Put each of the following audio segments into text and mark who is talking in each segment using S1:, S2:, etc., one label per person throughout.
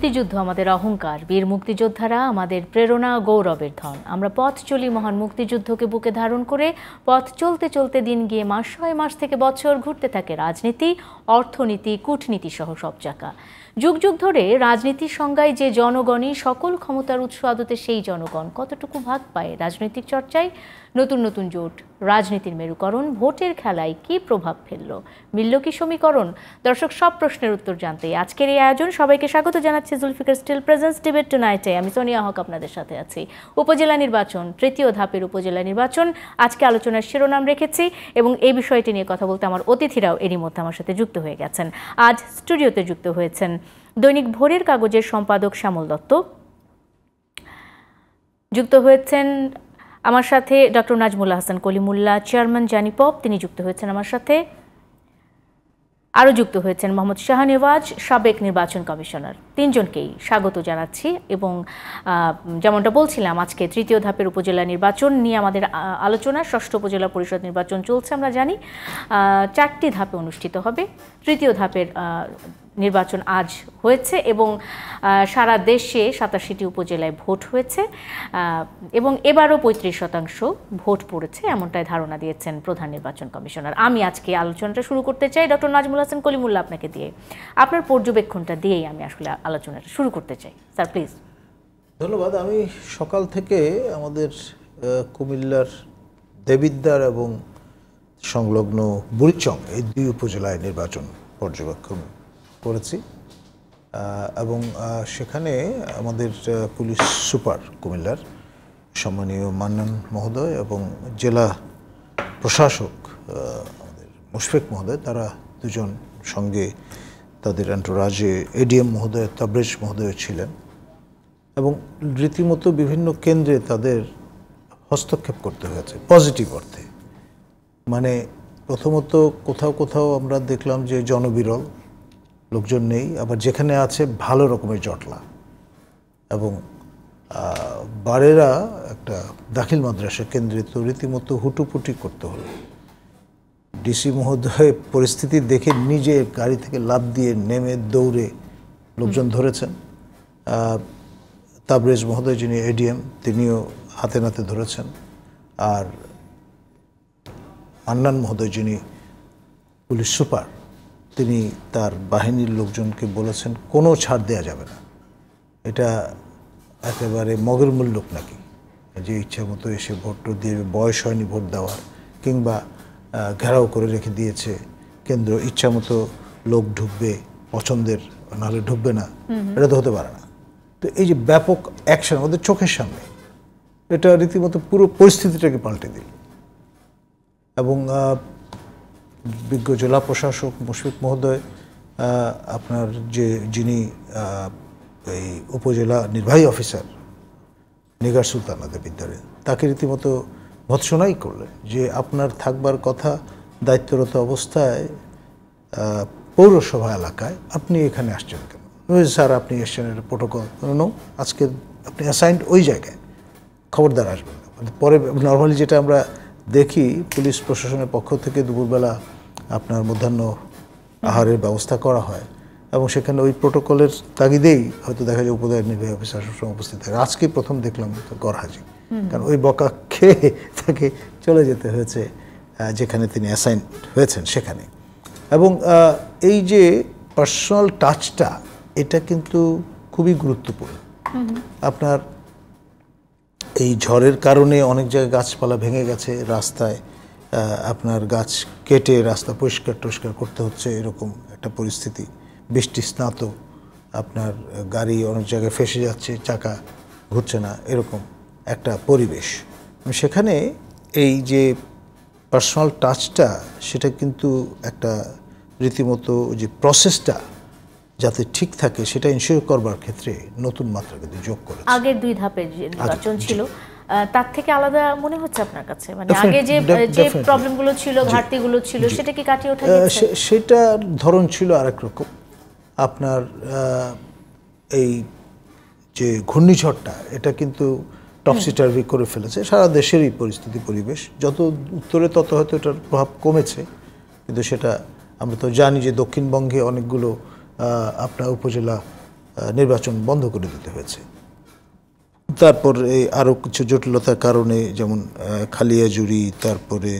S1: মুক্তিযুদ্ধ আমাদের অহংকার, বীর মুক্তিযোদ্ধারা আমাদের প্রেরণা, গৌরবের ধন। আমরা পথ চলি মহান মুক্তিযুদ্ধকে বুকে ধারণ করে। পথ চলতে চলতে দিন গিয়ে মাস হয়, মাস থেকে বছর, ঘুরতে থাকে রাজনীতি, অর্থনীতি, কূটনীতি সহ সব চাকা। যুগ যুগ ধরে রাজনীতির সংজ্ঞায় যে জনগণই সকল ক্ষমতার উৎস, আদতে সেই জনগণ কতটুকু ভাগ পায় রাজনৈতিক চর্চায়? নতুন নতুন জোট, রাজনীতির মেরুকরণ, ভোটের খেলায় কি প্রভাব ফেলল, মিলল কি সমীকরণ? দর্শক, সব প্রশ্নের উত্তর জানতে আজকের এই আয়োজন। সবাইকে স্বাগত জানাচ্ছি জুলফিকার স্টিল প্রেজেন্স ডিবেট টুনাইটে। আমি সোনিয়া হক আপনাদের সাথে আছি। উপজেলা নির্বাচন, তৃতীয় ধাপের উপজেলা নির্বাচন আজকে আলোচনার শিরোনাম রেখেছি এবং এই বিষয়টি নিয়ে কথা বলতে আমার অতিথিরাও এরই মধ্যে আমার সাথে যুক্ত হয়ে গেছেন। আজ স্টুডিওতে যুক্ত হয়েছেন দৈনিক ভোরের কাগজের সম্পাদক শ্যামল দত্ত, যুক্ত হয়েছেন আমার সাথে ডক্টর নাজমুল হাসান কলিমুল্লাহ, চেয়ারম্যান জানিপপ, তিনি যুক্ত হয়েছেন আমার সাথে। আরও যুক্ত হয়েছেন মোহাম্মদ শাহনেওয়াজ, সাবেক নির্বাচন কমিশনার। তিনজনকেই স্বাগত জানাচ্ছি এবং যেমনটা বলছিলাম, আজকে তৃতীয় ধাপের উপজেলা নির্বাচন নিয়ে আমাদের আলোচনা। ষষ্ঠ উপজেলা পরিষদ নির্বাচন চলছে, আমরা জানি 4টি ধাপে অনুষ্ঠিত হবে। তৃতীয় ধাপের নির্বাচন আজ হয়েছে এবং সারা দেশে 87টি উপজেলায় ভোট হয়েছে এবং এবারও 35% ভোট পড়েছে, এমনটাই ধারণা দিয়েছেন প্রধান নির্বাচন কমিশনার। আমি আজকে আলোচনাটা শুরু করতে চাই ডক্টর নাজমুল হাসান কলিমুল্লাহ, আপনাকে দিয়ে, আপনার পর্যবেক্ষণটা দিয়েই আমি আসলে আলোচনাটা শুরু করতে চাই। Sir please.
S2: ধন্যবাদ। আমি সকাল থেকে আমাদের কুমিল্লার দেবিদ্বার এবং সংলগ্ন বুড়িচং এই 2 উপজেলায় নির্বাচন পর্যবেক্ষণ করেছি এবং সেখানে আমাদের পুলিশ সুপার কুমিল্লার সম্মানীয় মান্নান মহোদয় এবং জেলা প্রশাসক আমাদের মুশফিক মহোদয়, তারা দুজন সঙ্গে তাদের এন্টোরাজে এডিএম মহোদয়, তাবরেজ মহোদয় ছিলেন এবং রীতিমতো বিভিন্ন কেন্দ্রে তাদের হস্তক্ষেপ করতে হয়েছে পজিটিভ অর্থে। মানে প্রথমত কোথাও কোথাও আমরা দেখলাম যে জনবিরল লোকজন নেই, আবার যেখানে আছে ভালো রকমের জটলা এবং বারেরা একটা দাখিল মাদ্রাসা কেন্দ্রে তো রীতিমতো হুটুপুটি করতে হলো। ডিসি মহোদয় পরিস্থিতি দেখে নিজে গাড়ি থেকে লাফ দিয়ে নেমে দৌড়ে লোকজন ধরেছেন। তাবরেজ মহোদয় যিনি এডিএম, তিনিও হাতে নাতে ধরেছেন। আর মান্নান মহোদয় যিনি পুলিশ সুপার, তিনি তার বাহিনীর লোকজনকে বলেছেন কোনো ছাড় দেওয়া যাবে না, এটা একেবারে মগের মূল্যক নাকি, যে ইচ্ছা মতো এসে ভোট দিয়ে বয়স হয়নি ভোট দেওয়ার, কিংবা ঘেরাও করে রেখে দিয়েছে কেন্দ্র, ইচ্ছা মতো লোক ঢুকবে পছন্দের, নাহলে ঢুকবে না, এটা তো হতে পারে না। তো এই যে ব্যাপক অ্যাকশন আমাদের চোখের সামনে, এটা রীতিমতো পুরো পরিস্থিতিটাকে পাল্টে দিল এবং বিজ্ঞ জেলা প্রশাসক মুশফিক মহোদয়, আপনার যিনি এই উপজেলা নির্বাহী অফিসার নিগার সুলতানা দেবিদ্বারে, তাকে রীতিমতো ভৎসনাই করলেন যে আপনার থাকবার কথা দায়িত্বরত অবস্থায় পৌরসভা এলাকায়, আপনি এখানে আসছেন কেন? স্যার আপনি এসছেন, এটা প্রোটোকল। নো, আজকে আপনি অ্যাসাইন্ড ওই জায়গায়, খবরদার আসবেন না। পরে নর্মালি যেটা আমরা দেখি, পুলিশ প্রশাসনের পক্ষ থেকে দুপুরবেলা আপনার মধ্যাহ্ন আহারের ব্যবস্থা করা হয় এবং সেখানে ওই প্রোটোকলের তাগিদেই হয়তো দেখা যায় উপজেলা নির্বাহী অফিসার সবসময় উপস্থিত থাকে। আজকে প্রথম দেখলাম গরহাজি, কারণ ওই বকা খেয়ে তাকে চলে যেতে হয়েছে যেখানে তিনি অ্যাসাইন হয়েছেন সেখানে। এবং এই যে পার্সোনাল টাচটা, এটা কিন্তু খুবই গুরুত্বপূর্ণ। আপনার এই ঝড়ের কারণে অনেক জায়গায় গাছপালা ভেঙে গেছে, রাস্তায় আপনার গাছ কেটে রাস্তা পরিষ্কার টরিষ্কার করতে হচ্ছে, এরকম একটা পরিস্থিতি। বৃষ্টি স্নাত, আপনার গাড়ি অনেক জায়গায় ফেসে যাচ্ছে, চাকা ঘুরছে না, এরকম একটা পরিবেশ। সেখানে এই যে পার্সোনাল টাচটা, সেটা কিন্তু একটা রীতিমতো যে প্রসেসটা যাতে ঠিক থাকে সেটা ইনশিওর করবার ক্ষেত্রে নতুন মাত্রা কিন্তু যোগ করে। আগের
S1: 2 ধাপের যে নির্বাচন ছিল তার থেকে আলাদা মনে হচ্ছে আপনার কাছে? মানে আগে যে প্রবলেমগুলো ছিল, ঘাটতিগুলো ছিল, সেটা কি কাটিয়ে ওঠা গেছে?
S2: সেটার ধরন ছিল আরেক রকম। আপনার এই যে ঘূর্ণিঝড়টা, এটা কিন্তু টপসি-টার্ভি করে ফেলেছে সারা দেশেরই পরিস্থিতি, পরিবেশ। যত উত্তরে তত হয়তো এটার প্রভাব কমেছে, কিন্তু সেটা আমরা তো জানি যে দক্ষিণবঙ্গে অনেকগুলো আপনার উপজেলা নির্বাচন বন্ধ করে দিতে হয়েছে। তারপর এই আরও কিছু জটিলতার কারণে, যেমন খালিয়াজুড়ি, তারপরে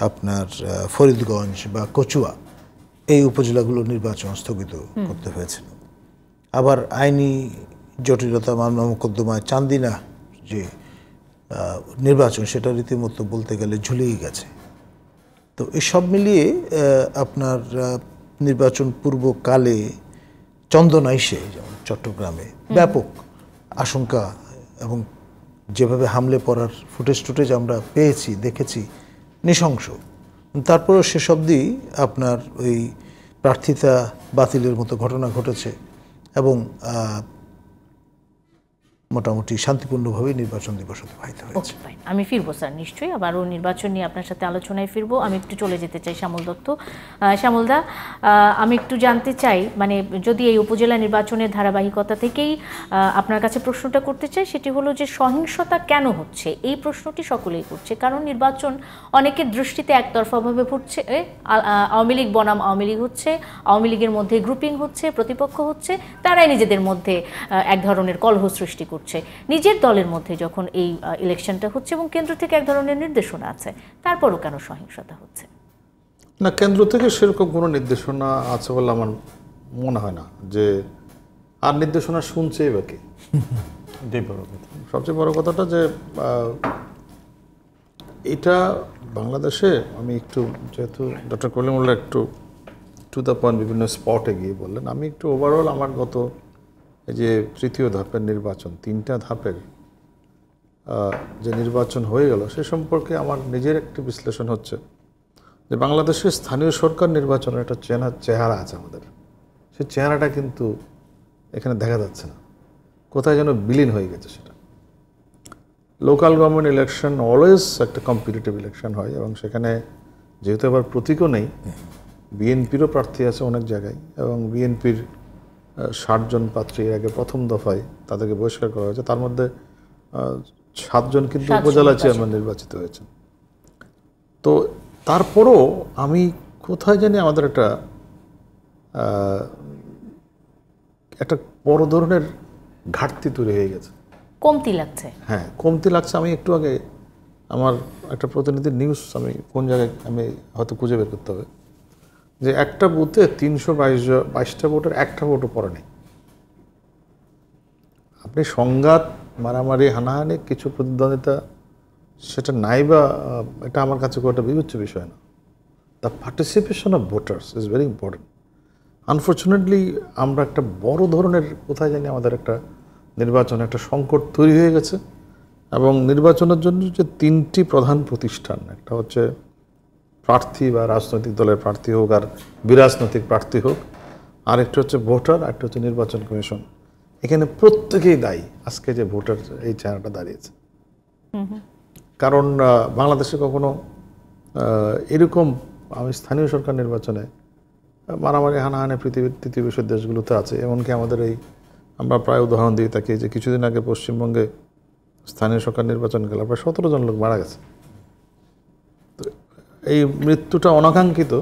S2: আপনার ফরিদগঞ্জ বা কচুয়া, এই উপজেলাগুলোর নির্বাচন স্থগিত করতে হয়েছিল। আবার আইনি জটিলতা, মামলা মোকদ্দমায় চান্দিনা যে নির্বাচন, সেটা রীতিমতো বলতে গেলে ঝুলেই গেছে। তো এসব মিলিয়ে আপনার নির্বাচন পূর্বকালে চন্দনাইশে, যেমন চট্টগ্রামে ব্যাপক আশঙ্কা এবং যেভাবে হামলে পড়ার ফুটেজ আমরা পেয়েছি, দেখেছি, নৃশংস। তারপরেও শেষ অবধি আপনার ওই প্রার্থিতা বাতিলের মতো ঘটনা ঘটেছে এবং মোটামুটি শান্তিপূর্ণভাবে নির্বাচন দিবস অতিবাহিত হয়েছে।
S1: আমি ফিরবো স্যার, নিশ্চয়ই আবারও নির্বাচন নিয়ে আপনার সাথে আলোচনায় ফিরবো। আমি একটু চলে যেতে চাই শ্যামল দত্ত। শ্যামলদা, আমি একটু জানতে চাই, মানে যদি এই উপজেলা নির্বাচনের ধারাবাহিকতা থেকেই আপনার কাছে প্রশ্নটা করতে চাই, সেটি হলো যে সহিংসতা কেন হচ্ছে? এই প্রশ্নটি সকলেই করছে, কারণ নির্বাচন অনেকের দৃষ্টিতে একতরফাভাবে ঘটছে। আওয়ামী লীগ বনাম আওয়ামী লীগ হচ্ছে, আওয়ামী লীগের মধ্যে গ্রুপিং হচ্ছে, প্রতিপক্ষ হচ্ছে, তারাই নিজেদের মধ্যে এক ধরনের কলহ সৃষ্টি করছে। নিজের দলের মধ্যে যখন এই ইলেকশনটা হচ্ছে এবং কেন্দ্র থেকে এক ধরনের নির্দেশনা আছে, তারপরও কেন সহিংসতা হচ্ছে?
S3: না, কেন্দ্র থেকে সেরকম কোনো নির্দেশনা আছে বলে আমার মনে হয় না। যে আর নির্দেশনা শুনছেই বা কি, এটাই বড় কথা। সবচেয়ে বড় কথাটা যে এটা বাংলাদেশে, আমি একটু, যেহেতু ডক্টর কলিমুল্লাহ একটু টু দ্য পয়েন্ট বিভিন্ন স্পটে গিয়ে বললেন, আমি একটু ওভারঅল আমার গত এই যে তৃতীয় ধাপের নির্বাচন, 3টা ধাপের যে নির্বাচন হয়ে গেল, সে সম্পর্কে আমার নিজের একটি বিশ্লেষণ হচ্ছে যে বাংলাদেশের স্থানীয় সরকার নির্বাচনের একটা চেহারা আছে আমাদের। সেই চেহারাটা কিন্তু এখানে দেখা যাচ্ছে না, কোথায় যেন বিলীন হয়ে গেছে সেটা। লোকাল গভর্নমেন্ট ইলেকশন অলওয়েজ একটা কম্পিটিটিভ ইলেকশন হয় এবং সেখানে যেহেতু আবার প্রতীকও নেই, বিএনপিরও প্রার্থী আছে অনেক জায়গায় এবং বিএনপির 60 জন প্রার্থী আগে প্রথম দফায় তাদেরকে বহিষ্কার করা হয়েছে, তার মধ্যে 7 জন কিন্তু উপজেলা চেয়ারম্যান নির্বাচিত হয়েছে। তো তারপরও আমি কোথায় জানি আমাদের একটা বড় ধরনের ঘাটতি তৈরি হয়ে গেছে,
S1: কমতি লাগছে।
S3: হ্যাঁ, কমতি লাগছে। আমি একটু আগে আমার একটা প্রতিনিধির নিউজ, আমি কোন জায়গায়, আমি হয়তো খুঁজে বের করতে হবে, যে একটা বুথে 322টা ভোটের একটা ভোটও পড়ে নেই। আপনি সংঘাত, মারামারি, হানাহানি, কিছু প্রতিদ্বন্দ্বিতা, সেটা নাই বা এটা আমার কাছে খুব একটা বিবেচ্য বিষয় না। The participation of voters is very important. Unfortunately আমরা একটা বড় ধরনের, কোথায় জানি আমাদের একটা নির্বাচনে একটা সংকট তৈরি হয়ে গেছে এবং নির্বাচনের জন্য যে 3টি প্রধান প্রতিষ্ঠান, একটা হচ্ছে প্রার্থী বা রাজনৈতিক দলের প্রার্থী হোক আর বিরাজনৈতিক প্রার্থী হোক, আরেকটা হচ্ছে ভোটার, আরেকটা হচ্ছে নির্বাচন কমিশন, এখানে প্রত্যেকেই দায়ী আজকে যে ভোটার এই চেহারাটা দাঁড়িয়েছে। কারণ বাংলাদেশে কখনো এরকম, আমি স্থানীয় সরকার নির্বাচনে মারামারি, হানাহানি পৃথিবীর তৃতীয় বিশ্বের দেশগুলোতে আছে। এমনকি আমাদের এই, আমরা প্রায় উদাহরণ দিয়ে থাকি যে কিছুদিন আগে পশ্চিমবঙ্গে স্থানীয় সরকার নির্বাচন গেলে প্রায় 17 জন লোক মারা গেছে। তো এই মৃত্যুটা অনাকাঙ্ক্ষিত,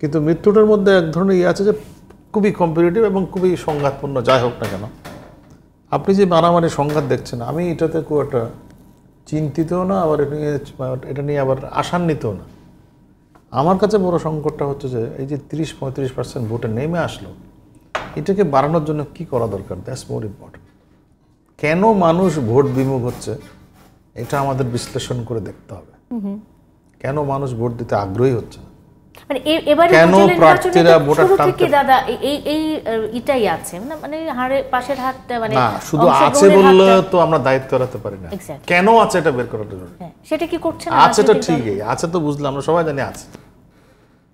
S3: কিন্তু মৃত্যুটার মধ্যে এক ধরনের ইয়ে আছে যে খুবই কম্পিটিটিভ এবং খুবই সংঘাতপূর্ণ। যাই হোক না কেন, আপনি যে মারামারি সংঘাত দেখছেন, আমি এটাতে খুব একটা চিন্তিতও না, আবার এটা নিয়ে আবার আশান্বিতও না। আমার কাছে বড় সংকটটা হচ্ছে যে এই যে 30-35% ভোটে নেমে আসলো, এটাকে বাড়ানোর জন্য কি করা দরকার, দ্যাটস মোর ইম্পর্টেন্ট। কেন মানুষ ভোট বিমুখ হচ্ছে, এটা আমাদের বিশ্লেষণ করে দেখতে হবে। কেন মানুষ ভোট দিতে আগ্রহী হচ্ছে না,
S1: মানে এবারে
S3: কেন প্রার্থীরা ভোটার
S1: টানতে, দাদা এই এটাই আছে, মানে হাড়ে পাশের হাতটা, মানে
S3: না শুধু আছে বললে তো আমরা দায়িত্ব এড়াতে পারি না। কেন আছে এটা বের করাটা জরুরি।
S1: সেটা কি করছে না?
S3: আছে তো ঠিকই আছে, তো বুঝলাম, আমরা সবাই জানি আছে,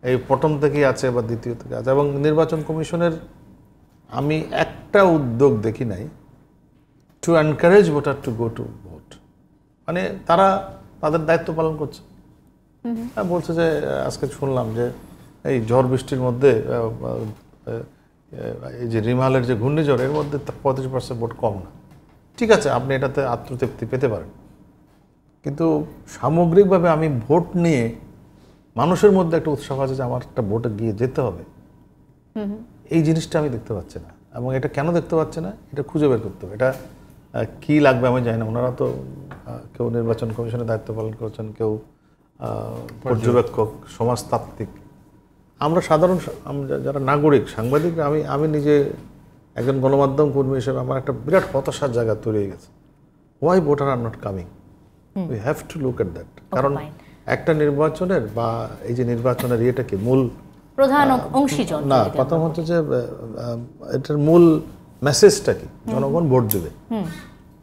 S3: এই প্রথম থেকেই আছে বা দ্বিতীয় থেকে আছে। এবং নির্বাচন কমিশনের আমি একটা উদ্যোগ দেখি নাই to encourage voter to go to vote. মানে তারা তাদের দায়িত্ব পালন করছে। বলছে যে আজকে শুনলাম যে এই ঝড় বৃষ্টির মধ্যে এই যে রিমালের যে ঘূর্ণিঝড়, এর মধ্যে 35% ভোট কম না। ঠিক আছে, আপনি এটাতে আত্মতৃপ্তি পেতে পারেন, কিন্তু সামগ্রিকভাবে আমি ভোট নিয়ে মানুষের মধ্যে একটা উৎসাহ আছে যে আমার একটা ভোটে গিয়ে যেতে হবে, এই জিনিসটা আমি দেখতে পাচ্ছি না। এবং এটা কেন দেখতে পাচ্ছে না এটা খুঁজে বের করতে হবে। এটা কি লাগবে আমি জানি না। ওনারা তো কেউ নির্বাচন কমিশনের দায়িত্ব পালন করছেন, কেউ পর্যবেক্ষক, সমাজতাত্ত্বিক। আমরা সাধারণ যারা নাগরিক, সাংবাদিক, আমি নিজে একজন গণমাধ্যম কর্মী হিসেবে আমার একটা বিরাট হতাশার জায়গা তৈরি হয়ে গেছে। Why voter are not coming? We have to look at that. কারণ একটা নির্বাচনের বা এই যে নির্বাচনের ইয়েটা কি মূল
S1: প্রধান অংশীজন
S3: না, প্রথম হচ্ছে যে এটার মূল মেসেজটা কি? জনগণ ভোট দেবে,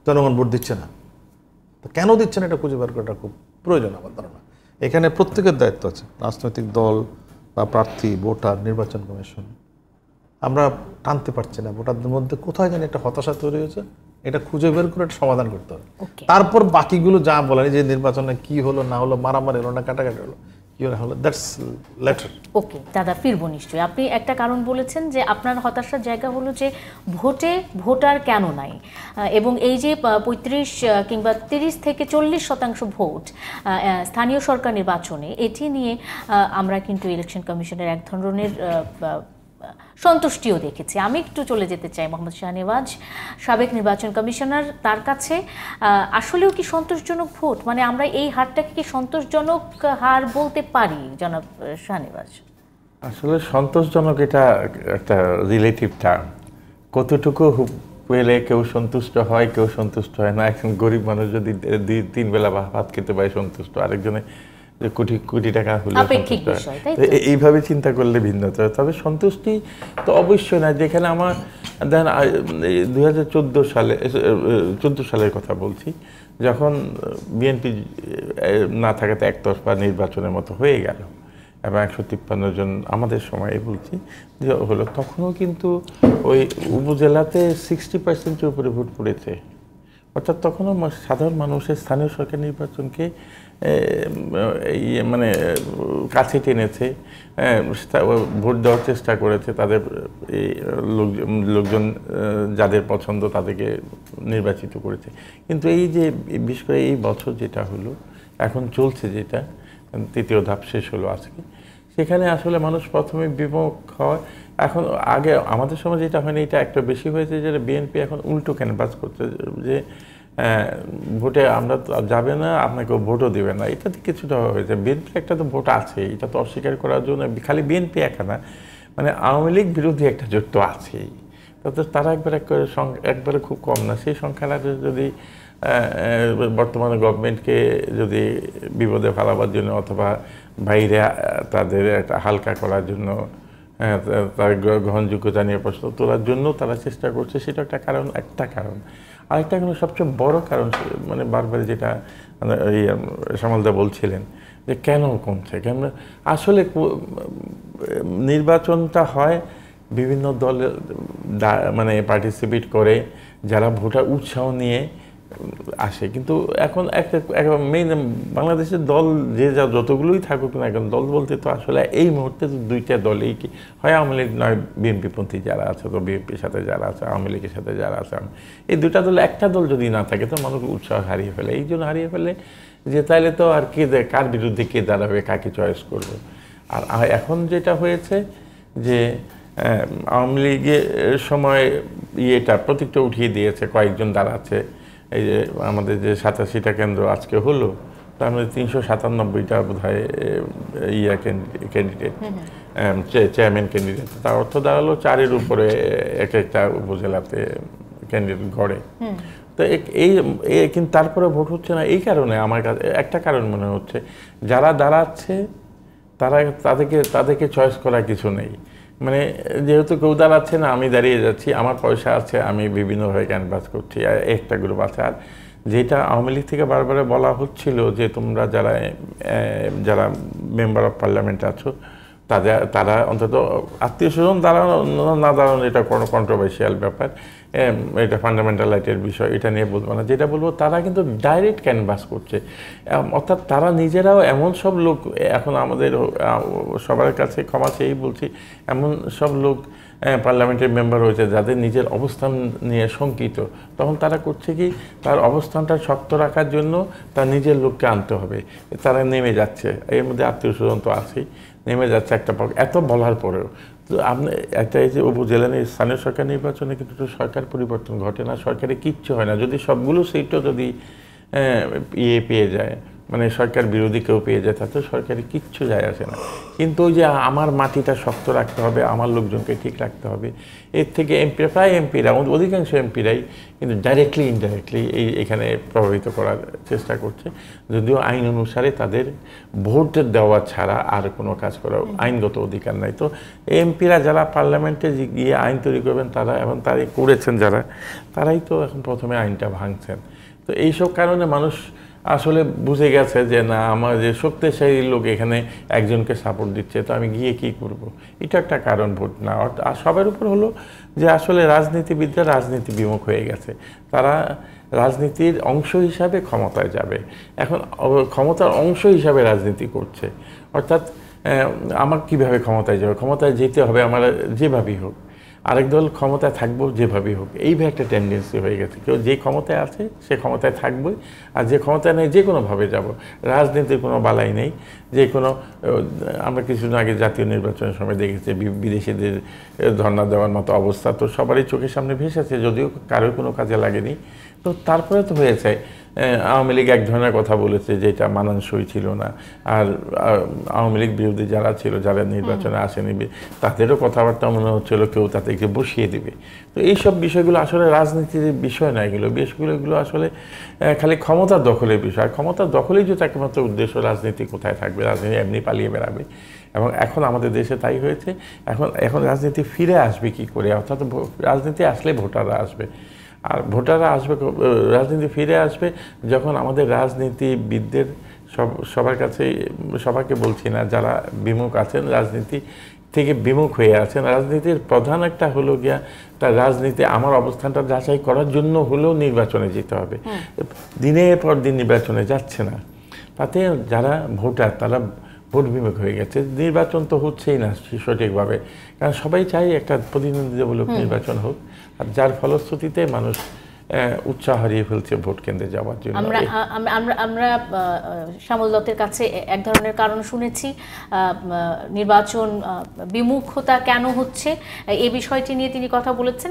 S3: জনগণ ভোট দিচ্ছে না। তো কেন দিচ্ছে না এটা খুঁজে বের করাটা খুব প্রয়োজন আমার ধারণা। এখানে প্রত্যেকের দায়িত্ব আছে, রাজনৈতিক দল বা প্রার্থী, ভোটার, নির্বাচন কমিশন। আমরা টানতে পারছি না, ভোটারদের মধ্যে কোথায় জানি একটা হতাশা তৈরি হয়েছে, এটা খুঁজে বের করে একটা সমাধান করতে হবে। তারপর বাকিগুলো যা বলেন, যে নির্বাচনে কি হলো না হলো, মারামারি হলো না কাটাকাটি হলো, কি হলো, দ্যাটস লেটার।
S1: ওকে দাদা, ফিরবো নিশ্চয়ই। আপনি একটা কারণ বলেছেন যে আপনার হতাশার জায়গা হলো যে ভোটে ভোটার কেন নাই, এবং এই যে 35 কিংবা 30 থেকে 40% ভোট স্থানীয় সরকার নির্বাচনে, এটি নিয়ে আমরা কিন্তু ইলেকশন কমিশনের এক ধরনের সন্তুষ্টিও দেখেছি। আমি একটু চলে যেতে চাই মোহাম্মদ শাহনেওয়াজ, সাবেক নির্বাচন কমিশনার, তার কাছে আসলেও কি সন্তোষজনক ভোট? মানে আমরা এই হারটাকে কি সন্তোষজনক হার বলতে পারি জনাব শাহনেওয়াজ?
S4: আসলে সন্তোষজনক এটা একটা রিলেটিভ টার্ম। কতটুকু পেলে কেউ সন্তুষ্ট হয়, কেউ সন্তুষ্ট হয় না। একজন গরিব মানুষ যদি 2-3 বেলা ভাত খেতে পায় সন্তুষ্ট, আরেকজনে কোটি কোটি টাকা হলে এইভাবে চিন্তা করলে ভিন্নতা। তবে সন্তুষ্টি তো অবশ্যই না। যেখানে আমার দেন 2014 সালের কথা বলছি, যখন বিএনপি না থাকাতে একতরফা নির্বাচনের মতো হয়ে গেল এবং 153 জন আমাদের সময়ে বলছি যে হলো, তখনও কিন্তু ওই উপজেলাতে 60%-এর উপরে ভোট পড়েছে। অর্থাৎ তখনও সাধারণ মানুষের স্থানীয় সরকার নির্বাচনকে মানে কাছে টেনেছে, ভোট দেওয়ার চেষ্টা করেছে, তাদের লোকজন যাদের পছন্দ তাদেরকে নির্বাচিত করেছে। কিন্তু এই যে বিশেষ করে এই বছর যেটা হলো, এখন চলছে যেটা, 3য় ধাপ শেষ হলো আজকে, সেখানে আসলে মানুষ প্রথমে বিমুখ হয়। এখন আগে আমাদের সময় যেটা হয়নি, এটা একটা বেশি হয়েছে, যে বিএনপি এখন উল্টো ক্যানভাস করছে যে ভোটে আমরা তো যাবে না, আপনাকে ভোটও দেবে না। এটাতে কিছুটা হয়েছে। বিএনপির একটা তো ভোট আছে, এটা তো অস্বীকার করার জন্য খালি বিএনপি একা না, মানে আওয়ামী লীগ বিরোধী একটা জোট তো আছেই। তাতে তারা একবারে খুব কম না। সেই সংখ্যাটা যদি বর্তমানে গভর্নমেন্টকে যদি বিপদে ফেলাবার জন্য অথবা বাইরে তাদের একটা হালকা করার জন্য, তার গ্রহণযোগ্যতা নিয়ে প্রশ্ন তোলার জন্য তারা চেষ্টা করছে, সেটা একটা কারণ। আরেকটা কারণ, সবচেয়ে বড় কারণ, মানে বারবার যেটা এই সামালদা বলছিলেন যে কেন কমছে, কেন আসলে নির্বাচনটা হয় বিভিন্ন দলে মানে পার্টিসিপেট করে, যারা ভোটার উৎসাহ নিয়ে আসে। কিন্তু এখন একটা মেইন বাংলাদেশের দল যে যতগুলোই থাকুক না, এখন দল বলতে তো আসলে এই মুহূর্তে তো 2টা দলেই কি হয়, আওয়ামী লীগ নয় বিএনপিপন্থী যারা আছে, তো বিএনপির সাথে যারা আছে, আওয়ামী লীগের সাথে যারা আছে, এই 2টা দলে একটা দল যদি না থাকে তো মানুষ উৎসাহ হারিয়ে ফেলে। এই জন্য হারিয়ে ফেলে যে তাইলে তো আর কার বিরুদ্ধে কে দাঁড়াবে, কাকে চয়েস করবে। আর এখন যেটা হয়েছে যে আওয়ামী লীগের সময় ইয়েটা প্রতীকটা উঠিয়ে দিয়েছে, কয়েকজন দাঁড়াচ্ছে। এই যে আমাদের যে 87টা কেন্দ্র আজকে হলো, তার মধ্যে 397টা বোধ হয় ক্যান্ডিডেট, চেয়ারম্যান ক্যান্ডিডেট। তার অর্থ দাঁড়ালো 4-এর উপরে একটা উপজেলাতে ক্যান্ডিডেট গড়ে। তো কিন্তু তারপরে ভোট হচ্ছে না। এই কারণে আমার কাছে একটা কারণ মনে হচ্ছে, যারা দাঁড়াচ্ছে তাদেরকে চয়েস করার কিছু নেই। মানে যেহেতু কেউ দাঁড়াচ্ছে না, আমি দাঁড়িয়ে যাচ্ছি, আমার পয়সা আছে, আমি বিভিন্নভাবে ক্যানভাস করছি, একটা গ্রুপ আছে। আর যেটা আওয়ামী লীগ থেকে বারবার বলা হচ্ছিল যে তোমরা যারা মেম্বার অফ পার্লামেন্ট আছো, তারা অন্তত আত্মীয় স্বজন দাঁড়ানো না দাঁড়ানো এটা কোনো কন্ট্রোভার্সিয়াল ব্যাপার, এটা ফান্ডামেন্টাল রাইটের বিষয়, এটা নিয়ে বলবো না। যেটা বলবো, তারা কিন্তু ডাইরেক্ট ক্যানভাস করছে। অর্থাৎ তারা নিজেরাও এমন সব লোক, এখন আমাদের সবার কাছে ক্ষমা চেয়েই বলছি, এমন সব লোক পার্লামেন্টের মেম্বার হয়েছে যাদের নিজের অবস্থান নিয়ে শঙ্কিত। তখন তারা করছে কি, তার অবস্থানটা শক্ত রাখার জন্য তার নিজের লোককে আনতে হবে। তারা নেমে যাচ্ছে, এর মধ্যে আত্মীয় স্বজন তো আছেই, নেমে যাচ্ছে একটা পক্ষ। এত বলার পরেও তো আপনি একটা এই যে উপজেলা স্থানীয় সরকার নির্বাচনে কিন্তু সরকার পরিবর্তন ঘটে না, সরকারে কিচ্ছু হয় না। যদি সবগুলো সিটও যদি পেয়ে যায়, মানে সরকার বিরোধী কেউ পেয়ে যায়, তাতে সরকারে কিচ্ছু যায় আসে না। কিন্তু ওই যে আমার মাটিটা শক্ত রাখতে হবে, আমার লোকজনকে ঠিক রাখতে হবে, এর থেকে প্রায় এমপিরা, অধিকাংশ এমপিরাই কিন্তু ডাইরেক্টলি ইনডাইরেক্টলি এখানে প্রভাবিত করার চেষ্টা করছে, যদিও আইন অনুসারে তাদের ভোট দেওয়া ছাড়া আর কোনো কাজ করার আইনগত অধিকার নাই। তো এমপিরা যারা পার্লামেন্টে গিয়ে আইন তৈরি করবেন, তারা এবং তারাই করেছেন যারা, তারাই তো এখন প্রথমে আইনটা ভাঙছেন। তো এইসব কারণে মানুষ আসলে বুঝে গেছে যে না, আমার যে শক্তিশালী লোক এখানে একজনকে সাপোর্ট দিচ্ছে, তো আমি গিয়ে কি করব। এটা একটা কারণ ভোট না। আর সবার উপর হলো যে আসলে রাজনীতিবিদরা রাজনীতি বিমুখ হয়ে গেছে। তারা রাজনীতির অংশ হিসাবে ক্ষমতায় যাবে, এখন ক্ষমতার অংশ হিসাবে রাজনীতি করছে। অর্থাৎ আমার কিভাবে ক্ষমতায় যাবে, ক্ষমতায় যেতে হবে আমার যেভাবেই হোক, আরেক দল ক্ষমতায় থাকবো যেভাবেই হোক, এইভাবে একটা টেন্ডেন্সি হয়ে গেছে। কেউ যে ক্ষমতায় আছে সে ক্ষমতায় থাকবই, আর যে ক্ষমতায় নেই যে কোনোভাবে যাব। রাজনীতির কোনো বালাই নেই। যে কোনো, আমরা কিছুদিন আগে জাতীয় নির্বাচনের সময় দেখেছি বিদেশিদের ধর্ণা দেওয়ার মতো অবস্থা তো সবারই চোখের সামনে ভেসেছে, যদিও কারোর কোনো কাজে লাগেনি। তো তারপরে তো হয়েছে আওয়ামী লীগ এক ধরনের কথা বলেছে যে এটা মানানসই ছিল না, আর আওয়ামী লীগ বিরোধী যারা ছিল, যারা নির্বাচনে আসেনি, তাদেরও কথাবার্তা মনে হচ্ছিল কেউ তাদেরকে বসিয়ে দেবে। তো এইসব বিষয়গুলো আসলে রাজনীতির বিষয় না, এগুলো আসলে খালি ক্ষমতার দখলের বিষয়। ক্ষমতার দখলেই যদি একমাত্র উদ্দেশ্য, রাজনীতি কোথায় থাকবে, রাজনীতি এমনি পালিয়ে বেড়াবে। এবং এখন আমাদের দেশে তাই হয়েছে। এখন রাজনীতি ফিরে আসবে কি করে, অর্থাৎ রাজনীতি আসলে ভোটাররা আসবে। আর ভোটাররা আসবে, রাজনীতি ফিরে আসবে যখন আমাদের রাজনীতিবিদদের সবার কাছে, সবাইকে বলছি না, যারা বিমুখ আছেন, রাজনীতি থেকে বিমুখ হয়ে আছেন। রাজনীতির প্রধান একটা হলো গিয়া, তার রাজনীতি আমার অবস্থানটা যাচাই করার জন্য হলেও নির্বাচনে যেতে হবে। দিনের পর দিন নির্বাচনে যাচ্ছে না, তাতে যারা ভোটার তারা ভোট বিমুখ হয়ে গেছে। নির্বাচন তো হচ্ছেই না সঠিকভাবে, কারণ সবাই চাই একটা প্রতিদ্বন্দ্বিতামূলক নির্বাচন হোক, আর যার ফলশ্রুতিতে মানুষ উৎসাহ হারিয়ে ফেলছে ভোট কেন্দ্রে যাওয়ার জন্য।
S1: আমরা শ্যামল দত্তের কাছে এক ধরনের কারণ শুনেছি, নির্বাচন বিমুখতা কেন হচ্ছে এই বিষয়টি নিয়ে তিনি কথা বলেছেন,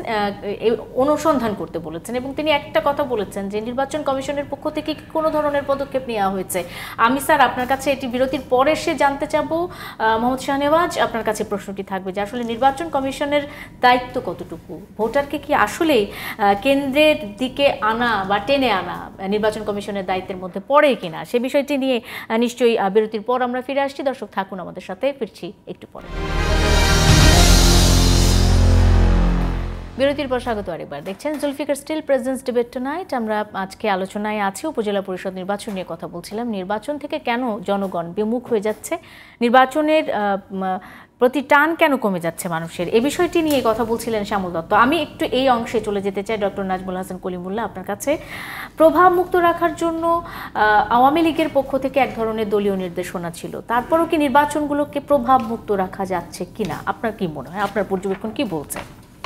S1: অনুসন্ধান করতে বলেছেন, এবং তিনি একটা কথা বলেছেন যে নির্বাচন কমিশনের পক্ষ থেকে কি কোনো ধরনের পদক্ষেপ নেওয়া হয়েছে। আমি স্যার আপনার কাছে এটি বিরতির পরে এসে জানতে চাবো, মোহাম্মদ শাহনেওয়াজ আপনার কাছে প্রশ্নটি থাকবে যে আসলে নির্বাচন কমিশনের দায়িত্ব কতটুকু, ভোটারকে কি আসলেই কেন্দ্রের দিকে আনা বা টেনে আনা নির্বাচন কমিশনের দায়িত্বের মধ্যে পড়ে কিনা, সে বিষয়টি নিয়ে নিশ্চয়ই বিরতির পর আমরা ফিরে আসছি। দর্শক থাকুন আমাদের সাথে, ফিরছি একটু পরে। বিরতির পর স্বাগত আরেকবার। দেখছেন Zulfikar Steel presents debate tonight. আমরা আজকে আলোচনায় আছি উপজেলা পরিষদ নির্বাচন নিয়ে কথা বলছিলাম। নির্বাচন থেকে কেন জনগণ বিমুখ হয়ে যাচ্ছে, নির্বাচনের প্রতি টান কেন কমে যাচ্ছে মানুষের, এই বিষয়টি নিয়ে কথা বলছিলেন শ্যামল দত্ত। আমি একটু এই অংশে চলে যেতে চাই ডক্টর নাজমুল হাসান কলিমুল্লাহ আপনার কাছে। প্রভাব মুক্ত রাখার জন্য আওয়ামী লীগের পক্ষ থেকে এক ধরনের দলীয় নির্দেশনা ছিল, তারপরও কি নির্বাচনগুলোকে প্রভাব মুক্ত রাখা যাচ্ছে কিনা, আপনার কি মনে হয়, আপনার পর্যবেক্ষণ কি বলছে?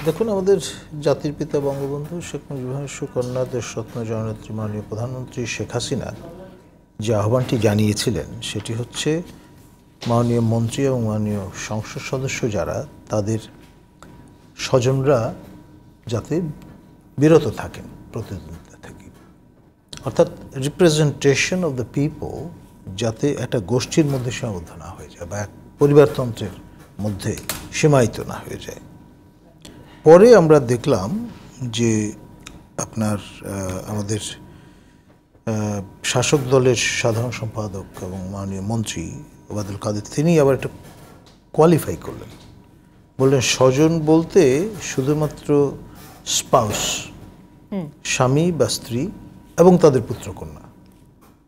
S2: দেখুন, আমাদের জাতির পিতা বঙ্গবন্ধু শেখ মুজিবুর সুকন্যা দেশরত্ন জননেত্রী মাননীয় প্রধানমন্ত্রী শেখ হাসিনা যে আহ্বানটি জানিয়েছিলেন, সেটি হচ্ছে মাননীয় মন্ত্রী এবং মাননীয় সংসদ সদস্য যারা, তাদের স্বজনরা যাতে বিরত থাকেন প্রতিদ্বন্দ্বিতা থেকে, অর্থাৎ রিপ্রেজেন্টেশন অফ দ্য পিপল যাতে একটা গোষ্ঠীর মধ্যে সীমাবদ্ধ না হয়ে যায় বা এক পরিবারতন্ত্রের মধ্যে সীমায়িত না হয়ে যায়। পরে আমরা দেখলাম যে আপনার আমাদের শাসক দলের সাধারণ সম্পাদক এবং মাননীয় মন্ত্রী ওবায়দুল কাদের, তিনি আবার একটা কোয়ালিফাই করলেন, বললেন স্বজন বলতে শুধুমাত্র স্পাউস, স্বামী বা স্ত্রী এবং তাদের পুত্রকন্যা,